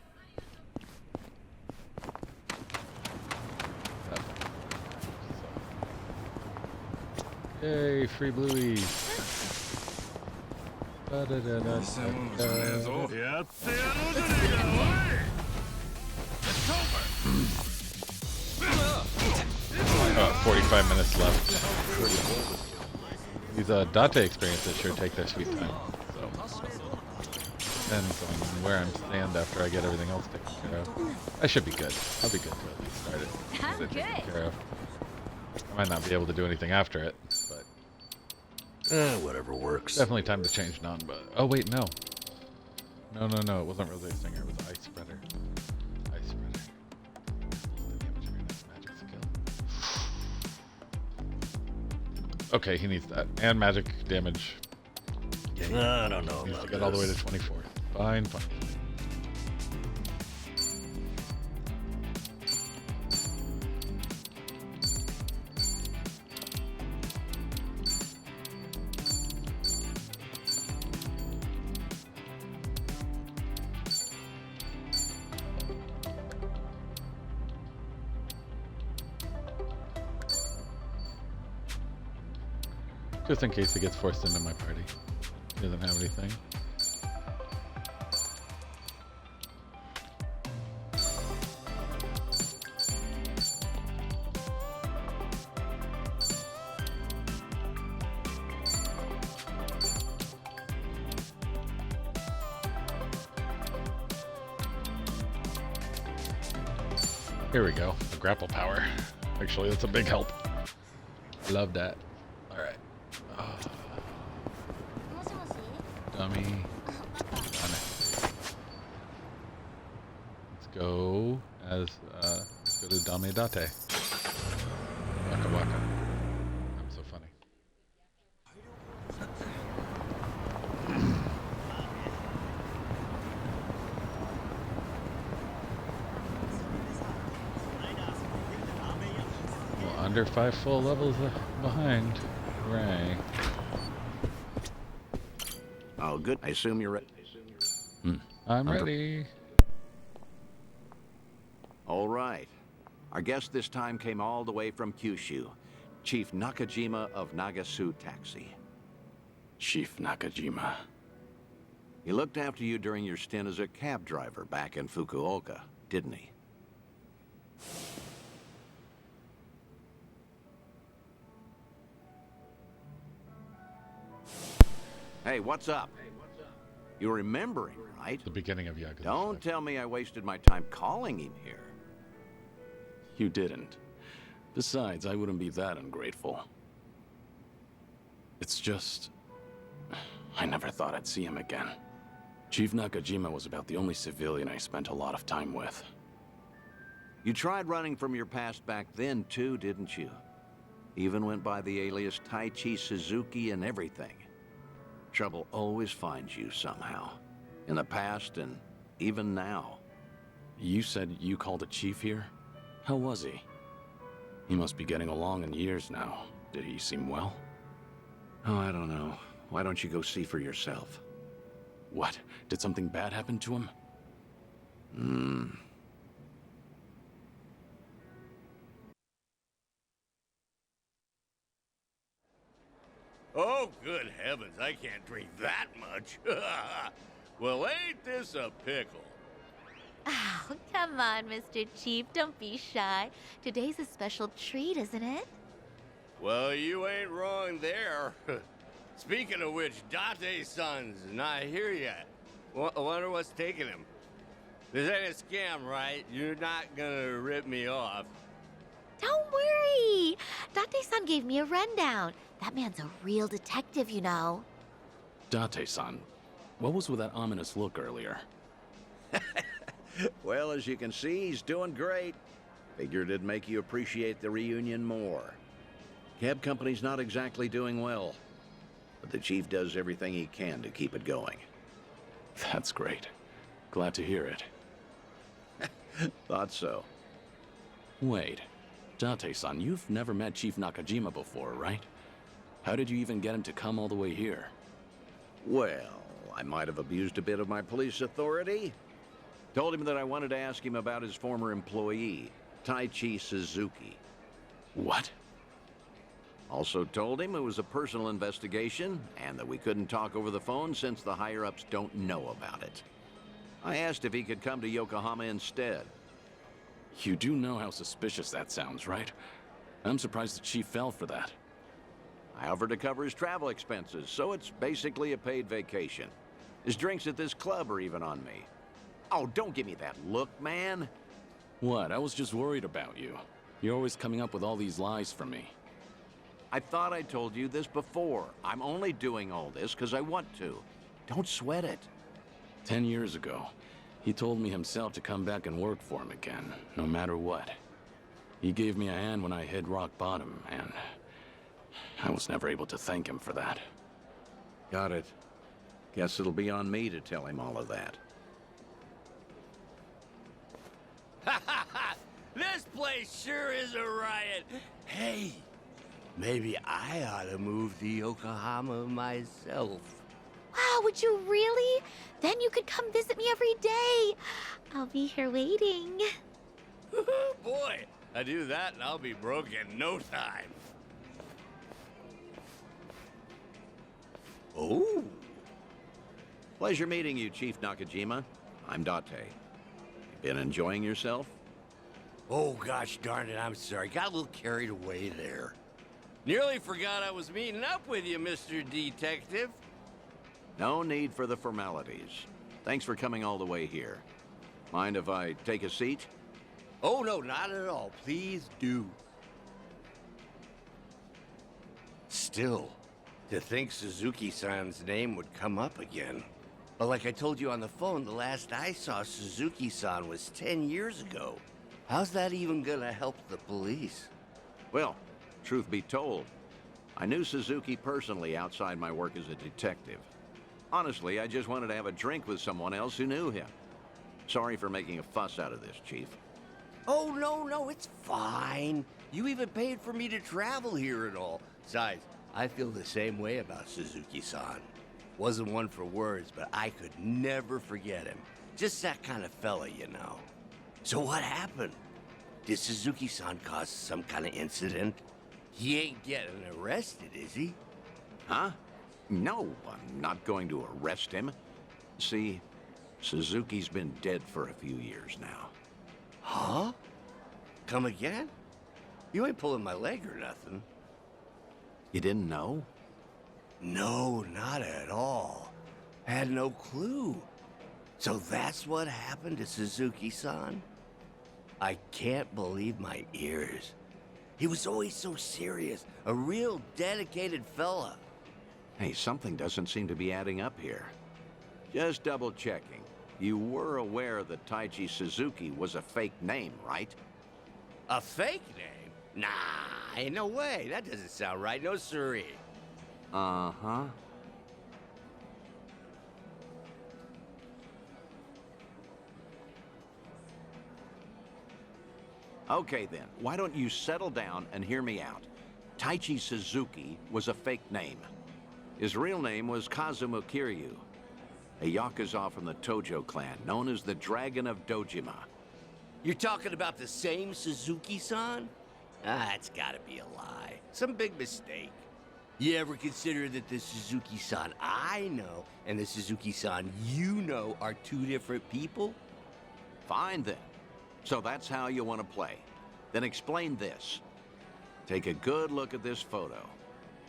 Yay, free blueies. About 45 minutes left. These Date experiences sure take their sweet time. So depends on where I'm stand after I get everything else taken care of. I should be good. I'll be good to at least start it. I'm Get it taken good. care of. I might not be able to do anything after it, but whatever works. definitely time to change none. But oh wait, no. No, it wasn't Rose Stinger. It was Ice Spreader. Ice Spreader. The damage of your next magic skill. Okay, he needs that and magic damage. Yeah, I don't know. Needs to about get all the way to this. 24. Fine. Just in case he gets forced into my party. He doesn't have anything. Here we go. The grapple power. Actually, that's a big help. Love that. Alright. Dummy. Done it. Let's go as let's go to Dame Date. Waka waka. I'm so funny. Well, under 5 full levels behind. Hooray. Oh, good. I assume you're ready. I'm ready. All right. Our guest this time came all the way from Kyushu. Chief Nakajima of Nagasu Taxi. Chief Nakajima. He looked after you during your stint as a cab driver back in Fukuoka, didn't he? Hey, what's up? You're remembering, right? The beginning of Yakuza. Don't tell me I wasted my time calling him here. You didn't. Besides, I wouldn't be that ungrateful. It's just... I never thought I'd see him again. Chief Nakajima was about the only civilian I spent a lot of time with. You tried running from your past back then, too, didn't you? Even went by the alias Taichi Suzuki and everything. Trouble always finds you somehow. In the past and even now. You said you called a chief here? How was he? He must be getting along in years now. Did he seem well? Oh, I don't know. Why don't you go see for yourself? What? Did something bad happen to him? Oh, good heavens, I can't drink that much. Well, ain't this a pickle? Oh, come on, Mr. Chief. Don't be shy. Today's a special treat, isn't it? Well, you ain't wrong there. Speaking of which, Date-san's not here yet. Wonder what's taking him. This ain't a scam, right? You're not gonna rip me off. Don't worry. Date-san gave me a rundown. That man's a real detective, you know. Date-san, what was with that ominous look earlier? Well, as you can see, he's doing great. Figured it'd make you appreciate the reunion more. Cab company's not exactly doing well, but the chief does everything he can to keep it going. That's great. Glad to hear it. Thought so. Wait, Date-san, you've never met Chief Nakajima before, right? How did you even get him to come all the way here? Well, I might have abused a bit of my police authority. Told him that I wanted to ask him about his former employee, Taichi Suzuki. What? Also told him it was a personal investigation and that we couldn't talk over the phone since the higher-ups don't know about it. I asked if he could come to Yokohama instead. You do know how suspicious that sounds, right? I'm surprised the chief fell for that. I offered to cover his travel expenses, so it's basically a paid vacation. His drinks at this club are even on me. Oh, don't give me that look, man. What? I was just worried about you. You're always coming up with all these lies for me. I thought I told you this before. I'm only doing all this because I want to. Don't sweat it. 10 years ago, he told me himself to come back and work for him again, no matter what. He gave me a hand when I hit rock bottom, and I was never able to thank him for that. Got it. Guess it'll be on me to tell him all of that. This place sure is a riot. Hey, maybe I ought to move to Yokohama myself. Wow, would you really? Then you could come visit me every day. I'll be here waiting. Boy, I do that and I'll be broke in no time. Oh. Pleasure meeting you, Chief Nakajima. I'm Date. You been enjoying yourself? Oh, gosh darn it, I'm sorry. Got a little carried away there. Nearly forgot I was meeting up with you, Mr. Detective. No need for the formalities. Thanks for coming all the way here. Mind if I take a seat? Oh, no, not at all. Please do. Still, to think Suzuki-san's name would come up again. But like I told you on the phone, the last I saw Suzuki-san was 10 years ago. How's that even gonna help the police? Well, truth be told, I knew Suzuki personally outside my work as a detective. Honestly, I just wanted to have a drink with someone else who knew him. Sorry for making a fuss out of this, Chief. Oh, no, it's fine. You even paid for me to travel here and all. Besides, I feel the same way about Suzuki-san. Wasn't one for words, but I could never forget him. Just that kind of fella, you know. So what happened? Did Suzuki-san cause some kind of incident? He ain't getting arrested, is he? Huh? No, I'm not going to arrest him. See, Suzuki's been dead for a few years now. Huh? Come again? You ain't pulling my leg or nothing. You didn't know? No, not at all. Had no clue. So that's what happened to Suzuki-san? I can't believe my ears. He was always so serious, a real dedicated fella. Hey, something doesn't seem to be adding up here. Just double checking. You were aware that Taichi Suzuki was a fake name, right? A fake name? Nah, ain't no way. That doesn't sound right. No siree. Uh-huh. Okay then, why don't you settle down and hear me out? Taichi Suzuki was a fake name. His real name was Kazuma Kiryu, a Yakuza from the Tojo clan, known as the Dragon of Dojima. You're talking about the same Suzuki-san? Ah, it's gotta be a lie. Some big mistake. You ever consider that the Suzuki-san I know and the Suzuki-san you know are two different people? Fine then. So that's how you want to play. Then explain this. Take a good look at this photo.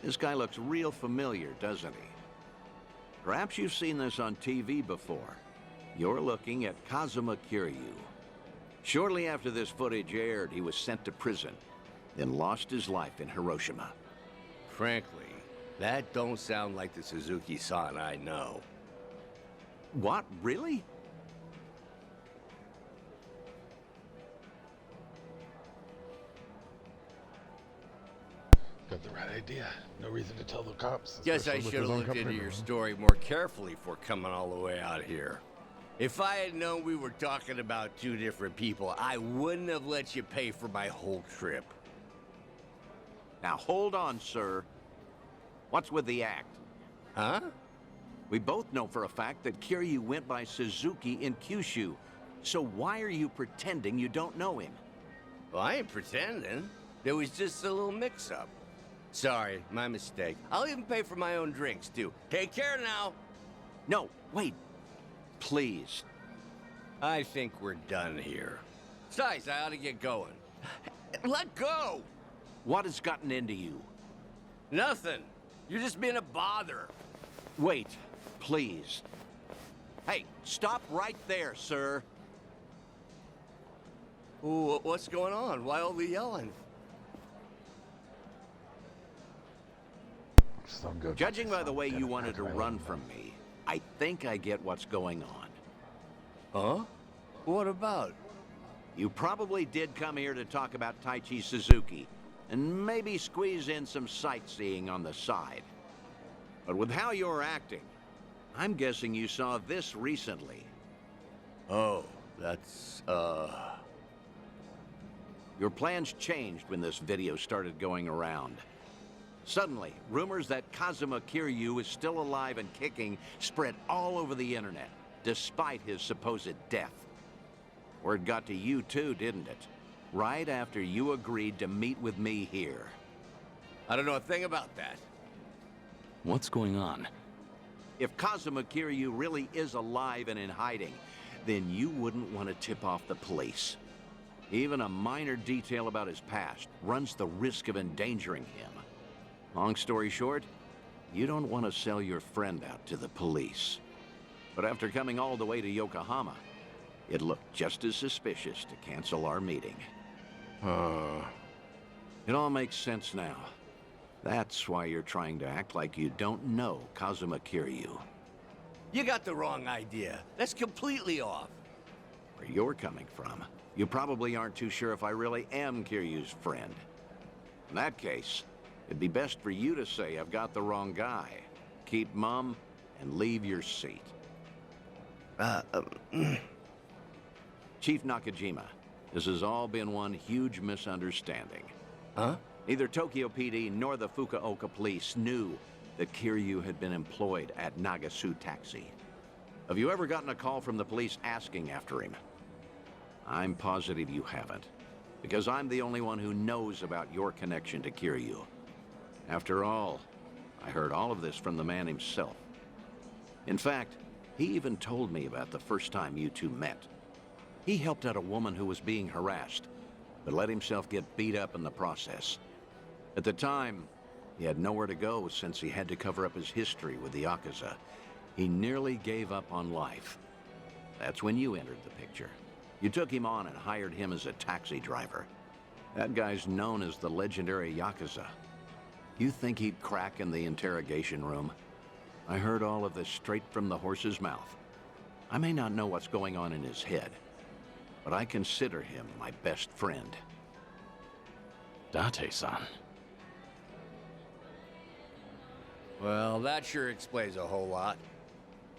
This guy looks real familiar, doesn't he? Perhaps you've seen this on TV before. You're looking at Kazuma Kiryu. Shortly after this footage aired, he was sent to prison, then lost his life in Hiroshima. Frankly, that don't sound like the Suzuki-san I know. What? Really? Got the right idea. No reason to tell the cops. Guess I especially with should have his own looked into company. your story more carefully before coming all the way out here. If I had known we were talking about two different people, I wouldn't have let you pay for my whole trip. Now hold on, sir. What's with the act? Huh? We both know for a fact that Kiryu went by Suzuki in Kyushu. So why are you pretending you don't know him? Well, I ain't pretending. There was just a little mix-up. Sorry, my mistake. I'll even pay for my own drinks, too. Take care now. No, wait. Please. I think we're done here. Besides, I ought to get going. Let go! What has gotten into you? Nothing. You're just being a bother. Wait, please. Hey, stop right there, sir. Ooh, what's going on? Why all the yelling? Judging by the way you wanted to run from me, I think I get what's going on. Huh? What about? You probably did come here to talk about Taichi Suzuki, and maybe squeeze in some sightseeing on the side. But with how you're acting, I'm guessing you saw this recently. Oh, that's, Your plans changed when this video started going around. Suddenly, rumors that Kazuma Kiryu is still alive and kicking spread all over the internet, despite his supposed death. Word got to you too, didn't it? Right after you agreed to meet with me here. I don't know a thing about that. What's going on? If Kazuma Kiryu really is alive and in hiding, then you wouldn't want to tip off the police. Even a minor detail about his past runs the risk of endangering him. Long story short, you don't want to sell your friend out to the police. But after coming all the way to Yokohama, it looked just as suspicious to cancel our meeting. It all makes sense now. That's why you're trying to act like you don't know Kazuma Kiryu. You got the wrong idea. That's completely off. Where you're coming from, you probably aren't too sure if I really am Kiryu's friend. In that case, it'd be best for you to say I've got the wrong guy. Keep mum and leave your seat. Chief Nakajima, this has all been one huge misunderstanding. Huh? Neither Tokyo PD nor the Fukuoka police knew that Kiryu had been employed at Nagasu Taxi. Have you ever gotten a call from the police asking after him? I'm positive you haven't, because I'm the only one who knows about your connection to Kiryu. After all, I heard all of this from the man himself. In fact, he even told me about the first time you two met. He helped out a woman who was being harassed, but let himself get beat up in the process. At the time, he had nowhere to go since he had to cover up his history with the Yakuza. He nearly gave up on life. That's when you entered the picture. You took him on and hired him as a taxi driver. That guy's known as the legendary Yakuza. You think he'd crack in the interrogation room? I heard all of this straight from the horse's mouth. I may not know what's going on in his head, but I consider him my best friend. Date-san. Well, that sure explains a whole lot.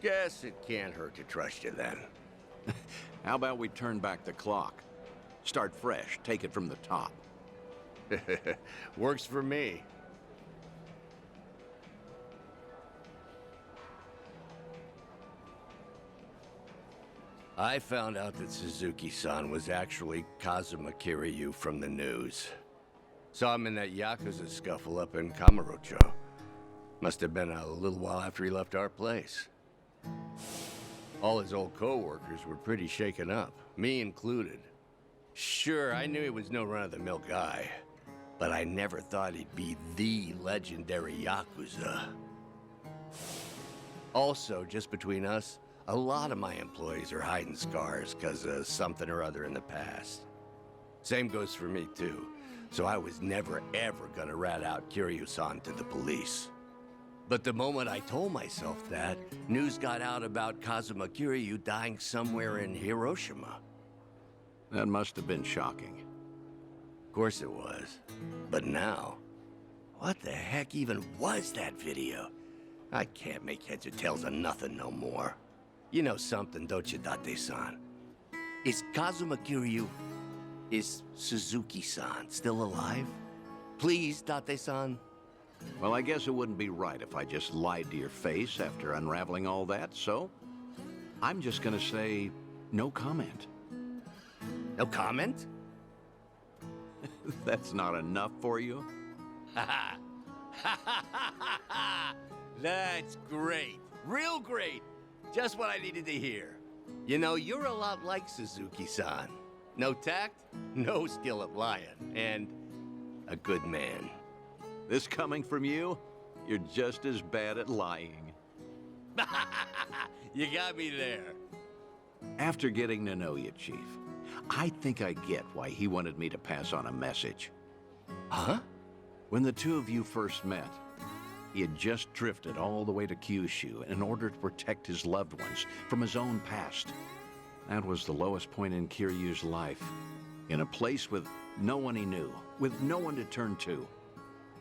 Guess it can't hurt to trust you then. How about we turn back the clock? Start fresh, take it from the top. Works for me. I found out that Suzuki-san was actually Kazuma Kiryu from the news. Saw him in that Yakuza scuffle up in Kamurocho. Must have been a little while after he left our place. All his old co-workers were pretty shaken up, me included. Sure, I knew he was no run-of-the-mill guy, but I never thought he'd be the legendary Yakuza. Also, just between us, a lot of my employees are hiding scars because of something or other in the past. Same goes for me, too. So I was never, ever gonna rat out Kiryu-san to the police. But the moment I told myself that, news got out about Kazuma Kiryu dying somewhere in Hiroshima. That must have been shocking. Of course it was. But now, what the heck even was that video? I can't make heads or tails of nothing no more. You know something, don't you, Date-san? Is Kazuma Kiryu... is Suzuki-san still alive? Please, Date-san? Well, I guess it wouldn't be right if I just lied to your face after unraveling all that, so... I'm just gonna say, no comment. No comment? That's not enough for you? That's great. Real great. Just what I needed to hear. You know, you're a lot like Suzuki-san. No tact, no skill at lying, and a good man. This coming from you? You're just as bad at lying. You got me there. After getting to know you, Chief, I think I get why he wanted me to pass on a message. Huh? When the two of you first met, he had just drifted all the way to Kyushu in order to protect his loved ones from his own past. That was the lowest point in Kiryu's life. In a place with no one he knew, with no one to turn to,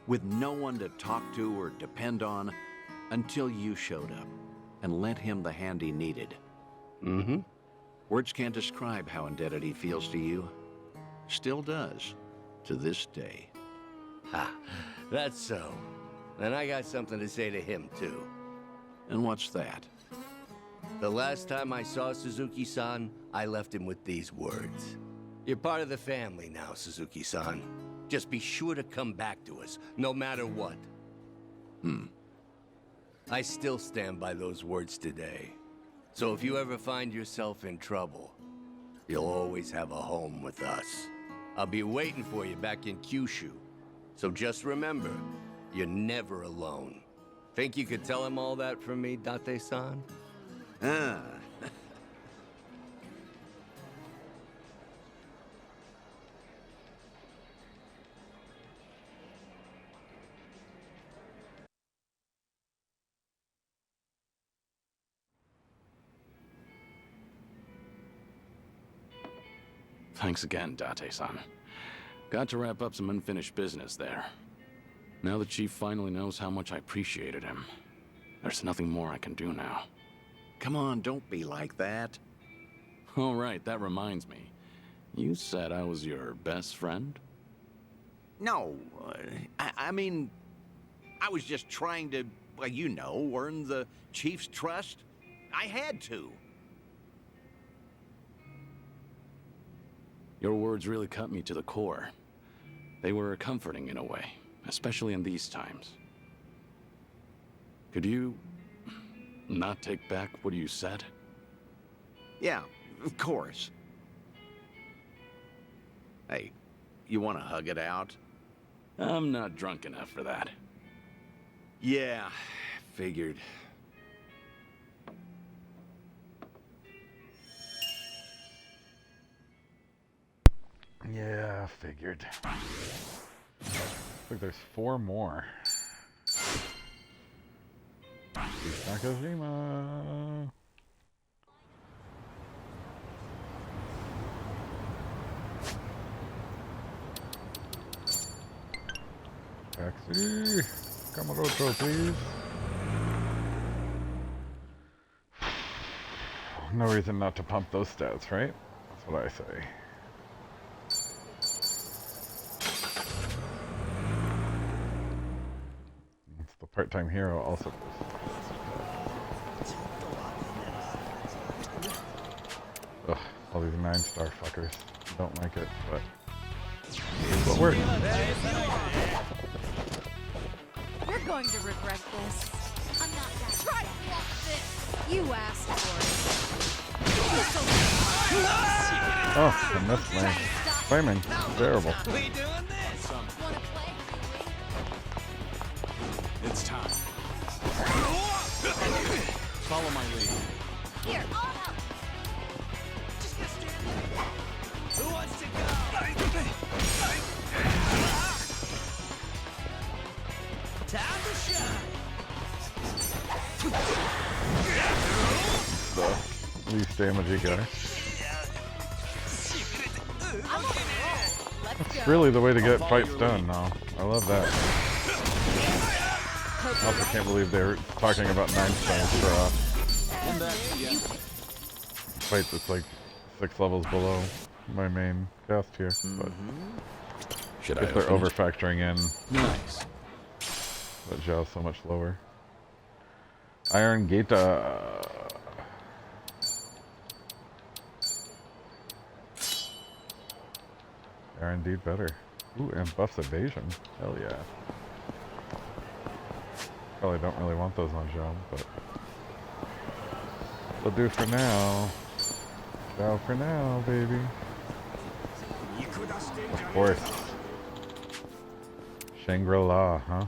with no one to talk to or depend on, until you showed up and lent him the hand he needed. Mm-hmm. Words can't describe how indebted he feels to you. Still does, to this day. Ha, that's so. And I got something to say to him, too. And what's that? The last time I saw Suzuki-san, I left him with these words. You're part of the family now, Suzuki-san. Just be sure to come back to us, no matter what. I still stand by those words today. So if you ever find yourself in trouble, you'll always have a home with us. I'll be waiting for you back in Kyushu. So just remember, you're never alone. Think you could tell him all that from me, Date-san? Ah. Thanks again, Date-san. Got to wrap up some unfinished business there. Now the Chief finally knows how much I appreciated him. There's nothing more I can do now. Come on, don't be like that. All right, that reminds me. You said I was your best friend? No, I mean, I was just trying to, well, you know, earn the Chief's trust. I had to. Your words really cut me to the core. They were comforting in a way, especially in these times. Could you not take back what you said? Yeah, of course. Hey, you want to hug it out? I'm not drunk enough for that. Yeah, figured. Yeah, figured. Look, there's 4 more. Nakajima. Taxi. Kamaroto, please. No reason not to pump those stats, right? That's what I say. It's the part-time hero also. Ugh, all these 9-star fuckers. Don't like it, but what works. You're going to regret this. I'm not that. Try to block this. You asked for it. Oh, I missed my flaming. Terrible. We doing this? Wanna play? It's time. Follow my lead. Here, I'll help. Just gonna stand there. Who wants to go? Time to shine. The least damagey guy. I'm on a roll. Let's That's go. really the way to get fights done now. I love that. I also can't believe they're talking about 9 stars for a fight that's like 6 levels below my main cast here. But Should I I guess they're open over it? factoring in Nice. that Zhao's so much lower. Iron Gata. They are indeed better. Ooh, and buffs evasion. Hell yeah. Probably don't really want those on Zhao, but they'll do for now. Zhao for now, baby. Of course. Shangri-La, huh?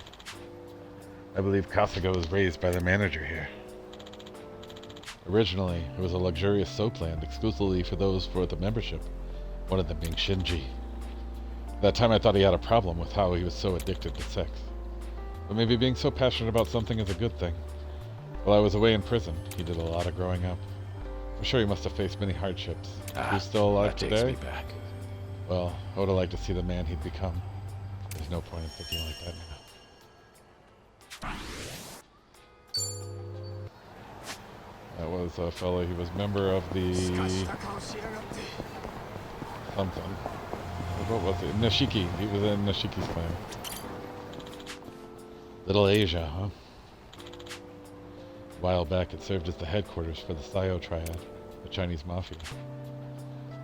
I believe Kasuga was raised by the manager here. Originally, it was a luxurious soap land exclusively for those for the membership, one of them being Shinji. At that time I thought he had a problem with how he was so addicted to sex. But maybe being so passionate about something is a good thing. While I was away in prison, he did a lot of growing up. I'm sure he must have faced many hardships. He's still alive that today? takes me back. Well, I would have liked to see the man he'd become. There's no point in thinking like that now. That was a fellow, he was member of the... something. What was it? Nishiki. He was in Nishiki's clan. Little Asia, huh? A while back it served as the headquarters for the Sayo Triad, the Chinese mafia.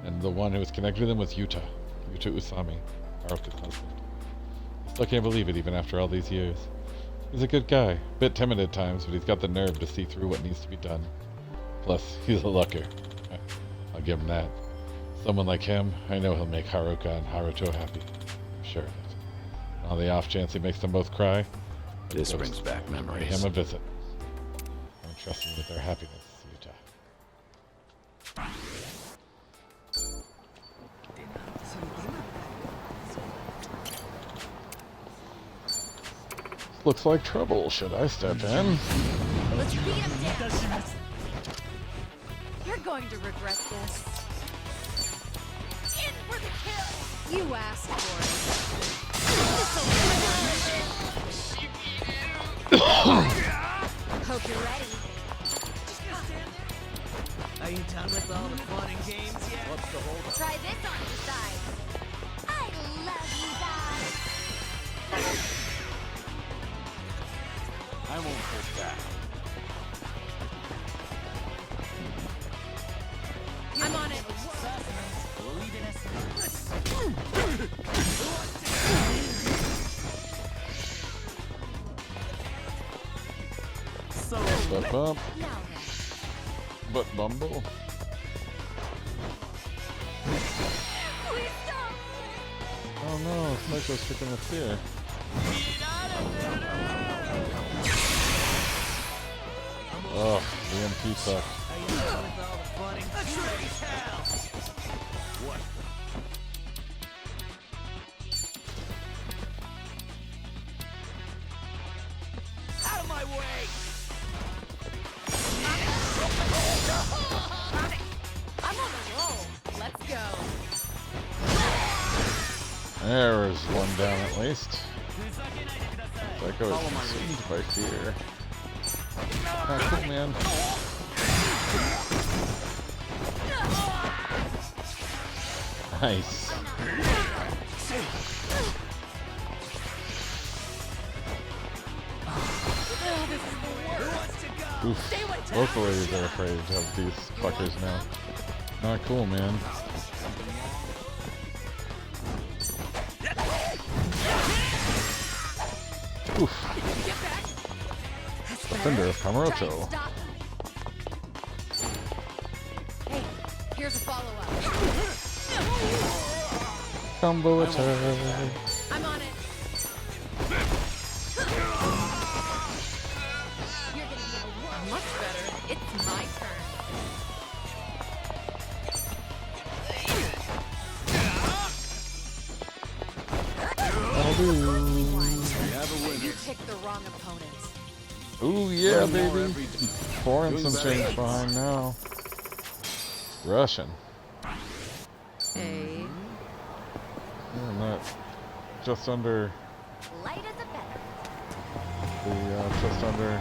And the one who was connected with them was Yuta Usami, Haruka's husband. I still can't believe it even after all these years. He's a good guy, a bit timid at times, but he's got the nerve to see through what needs to be done. Plus, he's a looker. I'll give him that. Someone like him, I know he'll make Haruka and Haruto happy. I'm sure of it. On the off chance he makes them both cry, This brings back pay memories. him a visit. I'm trusting with their happiness, Yuta. This looks like trouble. Should I step in? Let's beat him down. You're going to regret this. In for the kill. You asked for it. Hope you're ready. Are you done with all the fun and games yet? What's the hold? Try this on your side. I love you guys. I won't push back. I'm on it. Step up. But Bumble. Oh no, Psycho's kicking the fear. Oh, the MP sucks. What? Out of my way! There's one down at least. Psycho is consumed by fear. Ah, cool, man. Nice. Oof. Both the ladies are afraid of these fuckers now. Not cool, man. Oof. Defender of Kamurocho. Hey, here's a follow-up. Combo attack. I'm on it. You're gonna be Much better. It's my turn. You picked the wrong opponent. Ooh, yeah, baby. Pouring some change behind now. Russian. Hey. Yeah, not just under Light as a feather. just under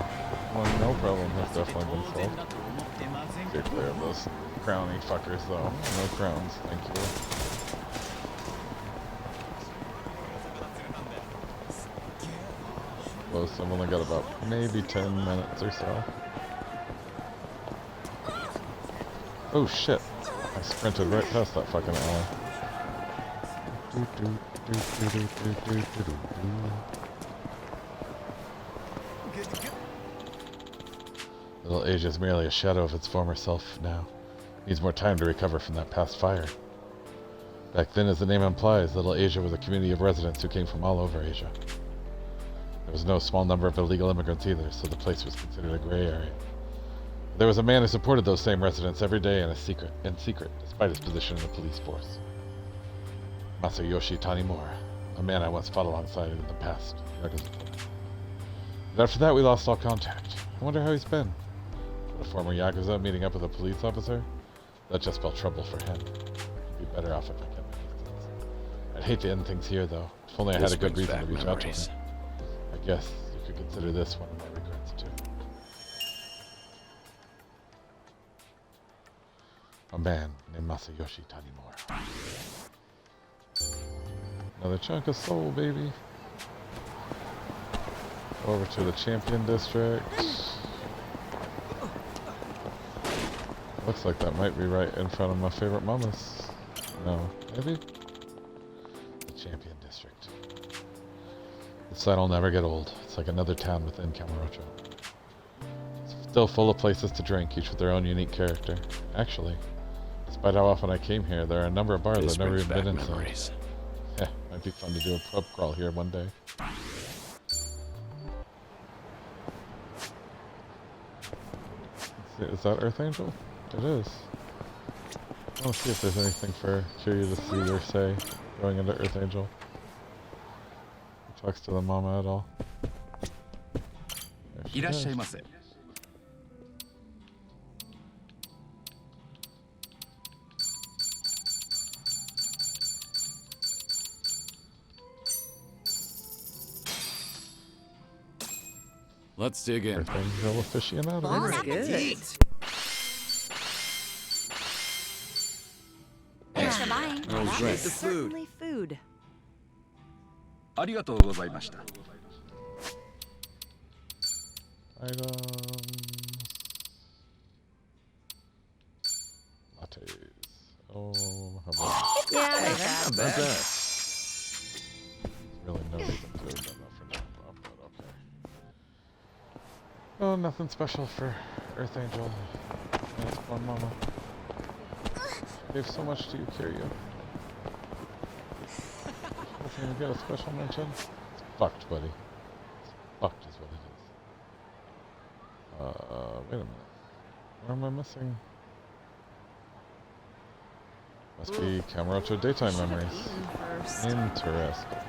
one no problem has definitely been solved. Get clear of those crowny fuckers though. No crowns, thank you. Close, I've only got about maybe 10 minutes or so. Oh shit. I sprinted right past that fucking ally. Little Asia is merely a shadow of its former self now. Needs more time to recover from that past fire. Back then, as the name implies, Little Asia was a community of residents who came from all over Asia. There was no small number of illegal immigrants either, so the place was considered a gray area. There was a man who supported those same residents every day in secret, despite his position in the police force. Masayoshi Tanimura, a man I once fought alongside in the past. But after that, we lost all contact. I wonder how he's been. A former Yakuza meeting up with a police officer? That just spelled trouble for him. He'd be better off if I kept my distance. I'd hate to end things here, though. If only I had a good reason to reach out to him. I guess you could consider this one of my regrets, too. A man named Masayoshi Tanimura. Another chunk of soul, baby. Over to the Champion District. Looks like that might be right in front of my favorite mamas. No, maybe? The Champion District. The site will never get old. It's like another town within Kamurocho. It's still full of places to drink, each with their own unique character. Actually, despite how often I came here, there are a number of bars I've never even been inside. Yeah, might be fun to do a pub crawl here one day. Is that Earth Angel? It is. I want to see if there's anything for Kiryu to see or say going into Earth Angel. He talks to the mama at all. There she is. Let's dig in. Earth Angel aficionado. Bon appetit. Thanks for buying. That was That is the food. certainly food. Lattes. Oh, how about Yeah, Not bad. really no reason to have done that for now, but okay. Oh, nothing special for Earth Angel. That's poor mama. Gave so much to you, Kiryu. Hoping you get a special mention. It's fucked, buddy. It's fucked is what it is. Wait a minute. Where am I missing? Must be Kamurocho daytime memories. Interesting.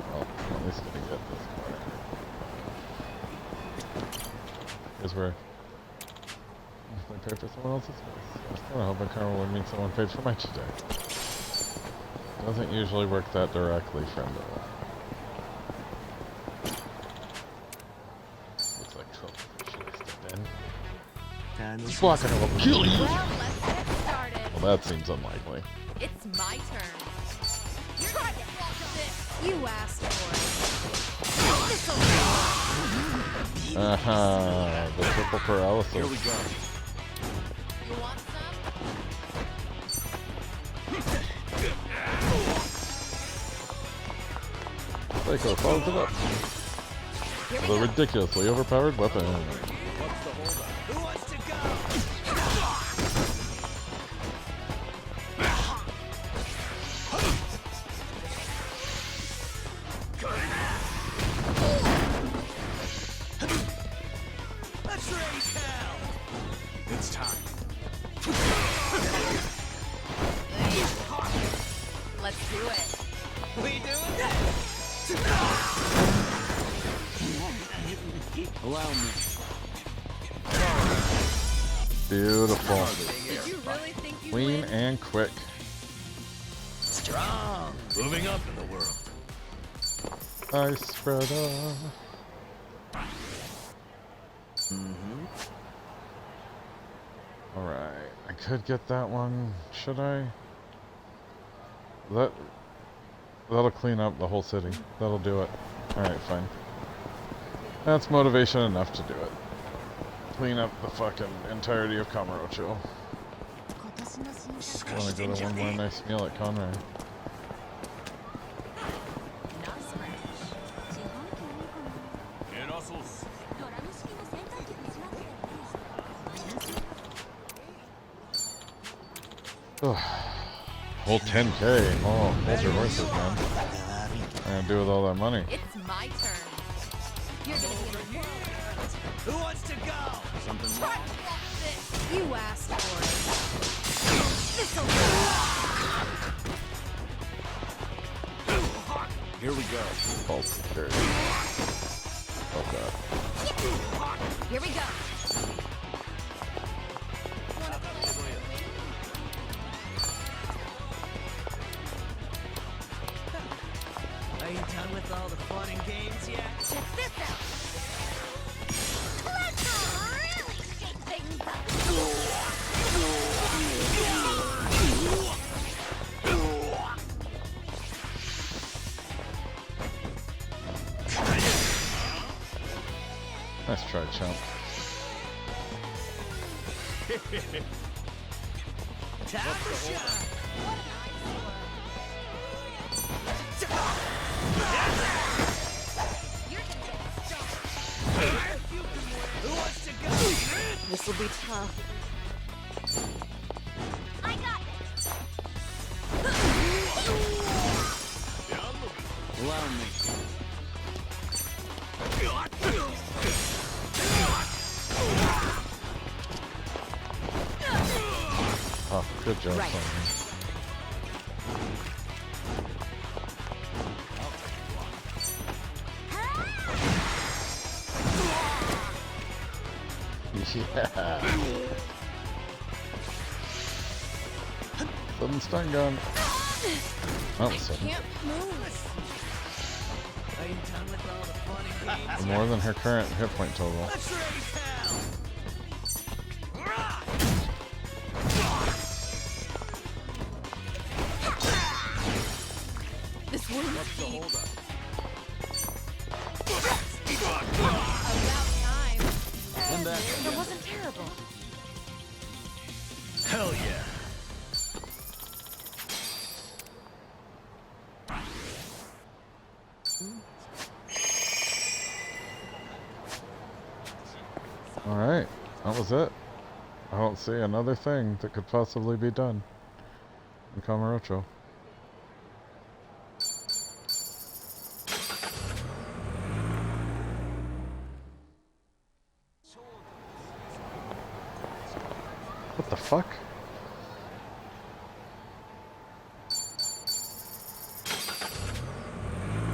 Well, I'm at least gonna get this part. Here's where I paid for someone else's space. I was kinda hoping karma would mean someone paid for my today. Doesn't usually work that directly, friendo. Looks like trouble. Should I step in? He's blocking it will kill you! Well, let's get started. Well, that seems unlikely. It's my turn. You're gonna get this. You asked for it. Uh-huh. The triple paralysis. Here we go. You want some? Psycho follows it up. With a ridiculously overpowered weapon. Who wants to go? Let's raise hell. It's time. Let's do it. We doing that? Allow me. Beautiful. Did you really think you Clean win? and quick. Strong. Moving up in the world. Ice spreader. Alright. I could get that one. Should I? That'll clean up the whole city. That'll do it. Alright, fine. That's motivation enough to do it. Clean up the fucking entirety of Kamurocho. I wanna go to one more nice meal at Conrad. Ugh. Whole 10K. Oh, hold your horses, man. What am I gonna do with all that money? It's my turn. You're gonna get hurt. Who wants to go? Something wrong? You asked for it. This'll Here we go. False security. Oh god. Here we go. Are you done with all the fun and games yet? Check this out. Let's really shake things up. Nice try, chump. Time to shine. Who wants to go? This will be tough. I got Allow me. Oh, good job, Right. Simon. Yeah. Sudden stun gun. Oh, sudden. Can't move. Are you done with all the fun and games? More than her current hit point total. Let's raise hell. This wound's What's the deep. holdup? About time. And that That wasn't terrible. Hell yeah. Alright, that was it. I don't see another thing that could possibly be done in Kamurocho. What the fuck?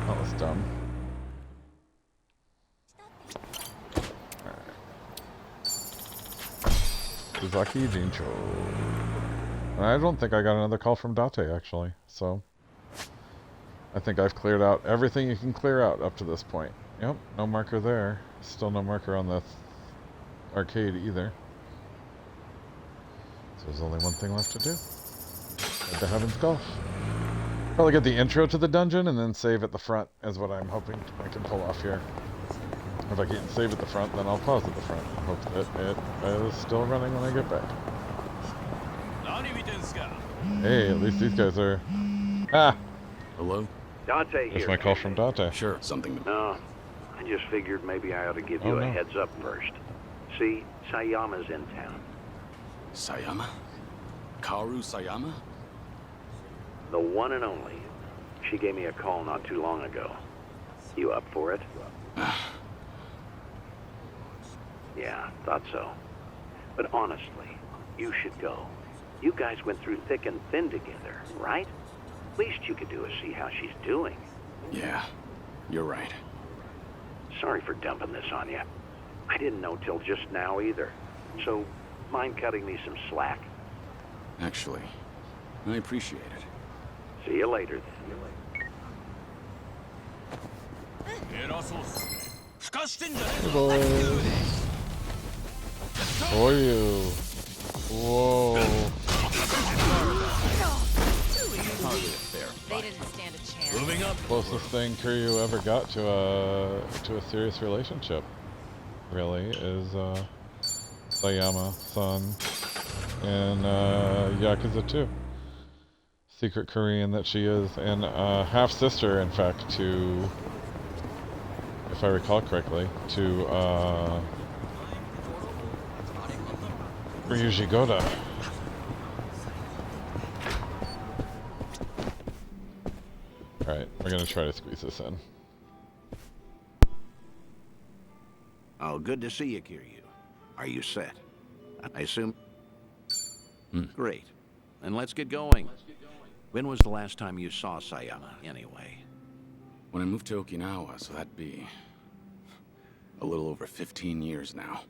That was dumb. Suzaki Jincho. I don't think I got another call from Date, actually, so I think I've cleared out everything you can clear out up to this point. Yep, no marker there. Still no marker on the arcade either. So there's only one thing left to do. Head to Heaven's Gulf. Probably get the intro to the dungeon and then save at the front is what I'm hoping I can pull off here. If I can't save at the front, then I'll pause at the front. Hope that it is still running when I get back. Hey, at least these guys are... Ah! Hello? Dante That's here. my call from Dante. Sure, something... No, I just figured maybe I ought to give you a no. heads up first. See, Sayama's in town. Sayama? Kaoru Sayama? The one and only. She gave me a call not too long ago. You up for it? Yeah, thought so. But honestly, you should go. You guys went through thick and thin together, right? Least you could do is see how she's doing. Yeah, you're right. Sorry for dumping this on you. I didn't know till just now either. So, mind cutting me some slack? Actually, I appreciate it. See you later, then. Hey boys. For you. Whoa. They didn't stand a chance. Moving up. Closest thing Kiryu ever got to a serious relationship, really, is Sayama-san in Yakuza 2. Secret Korean that she is, and half-sister, in fact, to, if I recall correctly, to Ryuji Goda. Alright, we're gonna try to squeeze this in. Oh, good to see you, Kiryu. Are you set? I assume... Great. Then let's get going. When was the last time you saw Sayama, anyway? When I moved to Okinawa, so that'd be... a little over 15 years now.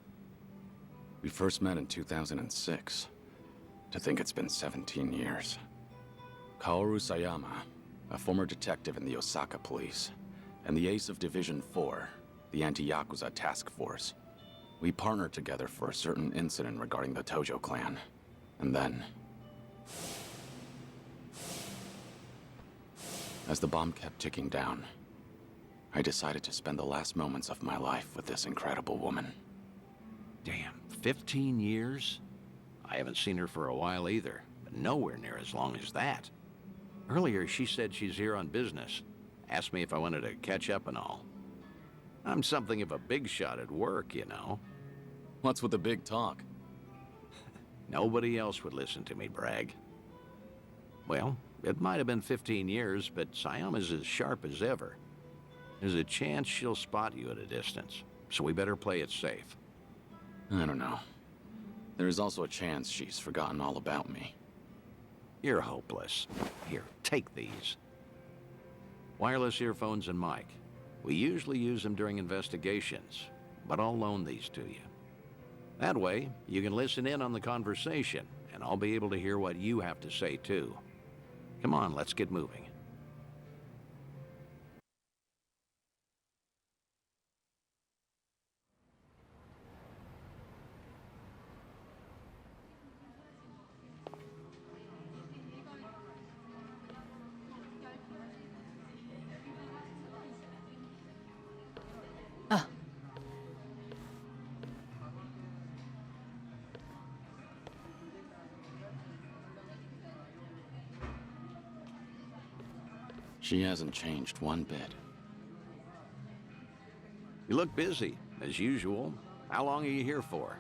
We first met in 2006. To think it's been 17 years. Kaoru Sayama, a former detective in the Osaka police, and the ace of Division 4, the Anti-Yakuza Task Force. We partnered together for a certain incident regarding the Tojo clan. And then... as the bomb kept ticking down, I decided to spend the last moments of my life with this incredible woman. Damn, 15 years? I haven't seen her for a while either, but nowhere near as long as that. Earlier, she said she's here on business. Asked me if I wanted to catch up and all. I'm something of a big shot at work, you know. What's with the big talk? Nobody else would listen to me brag. Well, it might have been 15 years, but Sayama's as sharp as ever. There's a chance she'll spot you at a distance, so we better play it safe. I don't know. There's also a chance she's forgotten all about me. You're hopeless. Here, take these. Wireless earphones and mic. We usually use them during investigations, but I'll loan these to you. That way, you can listen in on the conversation, and I'll be able to hear what you have to say, too. Come on, let's get moving. She hasn't changed one bit. You look busy, as usual. How long are you here for?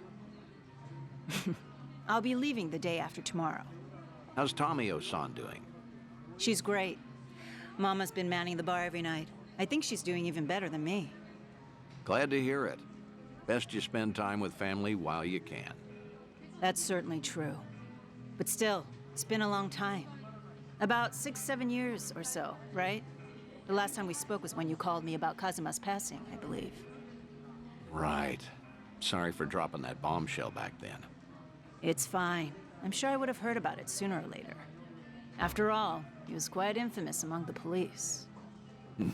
I'll be leaving the day after tomorrow. How's Tomio-san doing? She's great. Mama's been manning the bar every night. I think she's doing even better than me. Glad to hear it. Best you spend time with family while you can. That's certainly true. But still, it's been a long time. About 6-7 years or so, right? The last time we spoke was when you called me about Kazuma's passing, I believe. Right. Sorry for dropping that bombshell back then. It's fine. I'm sure I would have heard about it sooner or later. After all, he was quite infamous among the police.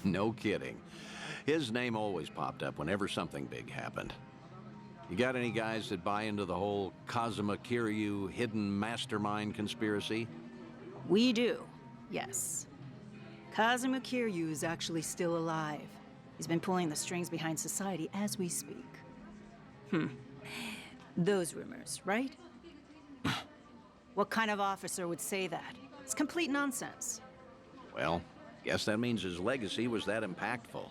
No kidding. His name always popped up whenever something big happened. You got any guys that buy into the whole Kazuma Kiryu hidden mastermind conspiracy? We do, yes. Kazuma Kiryu is actually still alive. He's been pulling the strings behind society as we speak. Those rumors, right? What kind of officer would say that? It's complete nonsense. Well, guess that means his legacy was that impactful.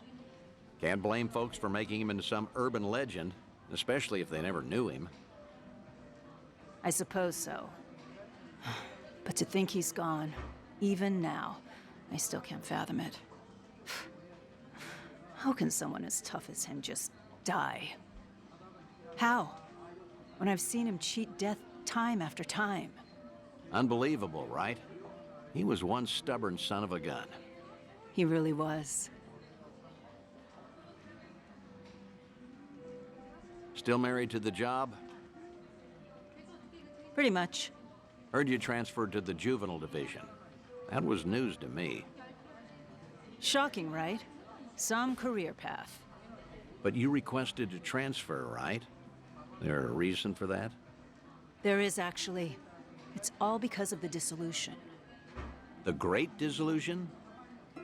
Can't blame folks for making him into some urban legend, especially if they never knew him. I suppose so. But to think he's gone, even now, I still can't fathom it. How can someone as tough as him just die? How? When I've seen him cheat death time after time. Unbelievable, right? He was one stubborn son of a gun. He really was. Still married to the job? Pretty much. Heard you transferred to the juvenile division. That was news to me. Shocking, right? Some career path. But you requested to transfer, right? There a reason for that? There is actually. It's all because of the dissolution. The Great Dissolution?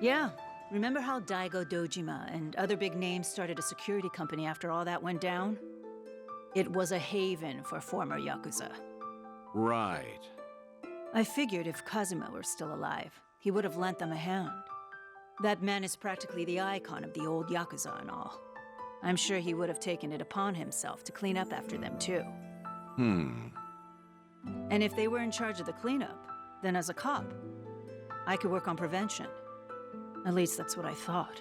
Yeah. Remember how Daigo Dojima and other big names started a security company after all that went down? It was a haven for former Yakuza. Right. I figured if Kazuma were still alive, he would have lent them a hand. That man is practically the icon of the old Yakuza and all. I'm sure he would have taken it upon himself to clean up after them too. And if they were in charge of the cleanup, then as a cop, I could work on prevention. At least that's what I thought.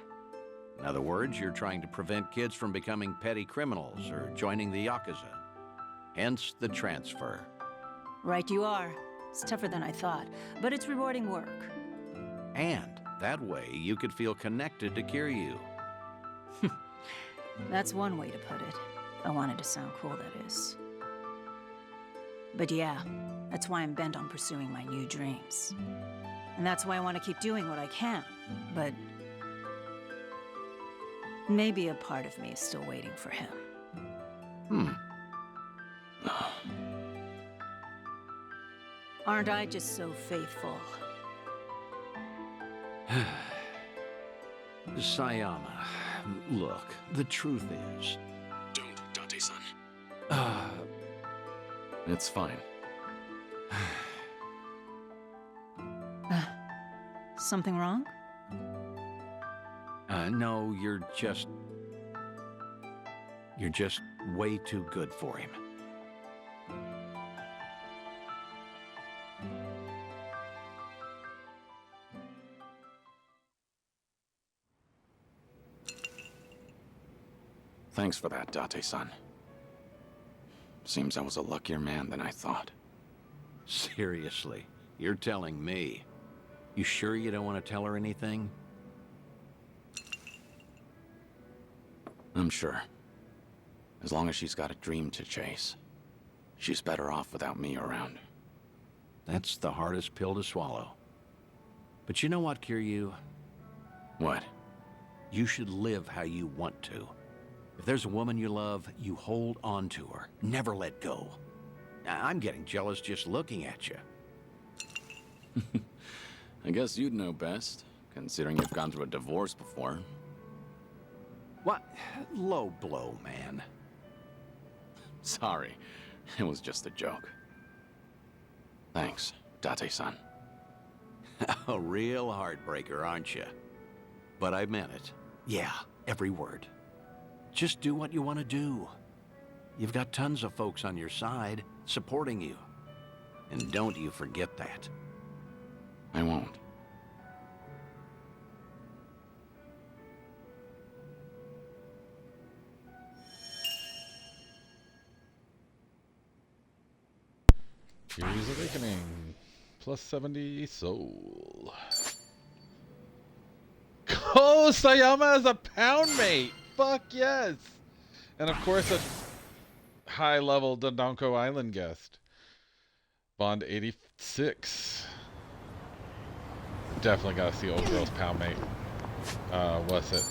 In other words, you're trying to prevent kids from becoming petty criminals or joining the Yakuza. Hence the transfer. Right you are. It's tougher than I thought, but it's rewarding work. And that way you could feel connected to Kiryu. That's one way to put it. I wanted to sound cool, that is. But yeah, that's why I'm bent on pursuing my new dreams. And that's why I want to keep doing what I can. But maybe a part of me is still waiting for him. Aren't I just so faithful? Sayama, look, the truth is... Don't, Date-san. It's fine. Something wrong? No, you're just way too good for him. Thanks for that, Date-san. Seems I was a luckier man than I thought. Seriously, you're telling me. You sure you don't want to tell her anything? I'm sure. As long as she's got a dream to chase, she's better off without me around. That's the hardest pill to swallow. But you know what, Kiryu? What? You should live how you want to. If there's a woman you love, you hold on to her. Never let go. I'm getting jealous just looking at you. I guess you'd know best, considering you've gone through a divorce before. What? Low blow, man. Sorry, it was just a joke. Thanks, Date-san. A real heartbreaker, aren't you? But I meant it. Yeah, every word. Just do what you want to do. You've got tons of folks on your side, supporting you. And don't you forget that. I won't. Kiryu's Awakening. Plus 70 soul. Oh, Sayama as a pound mate! Fuck yes! And of course a high-level Dodonko Island guest. Bond 86. Definitely gotta see old girl's pound mate. was it?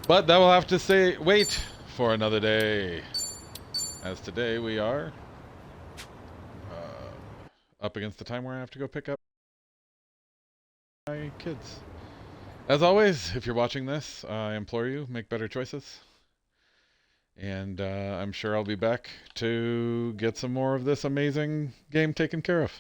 But that will have to wait for another day. As today we are up against the time where I have to go pick up my kids. As always, if you're watching this, I implore you, make better choices. And I'm sure I'll be back to get some more of this amazing game taken care of.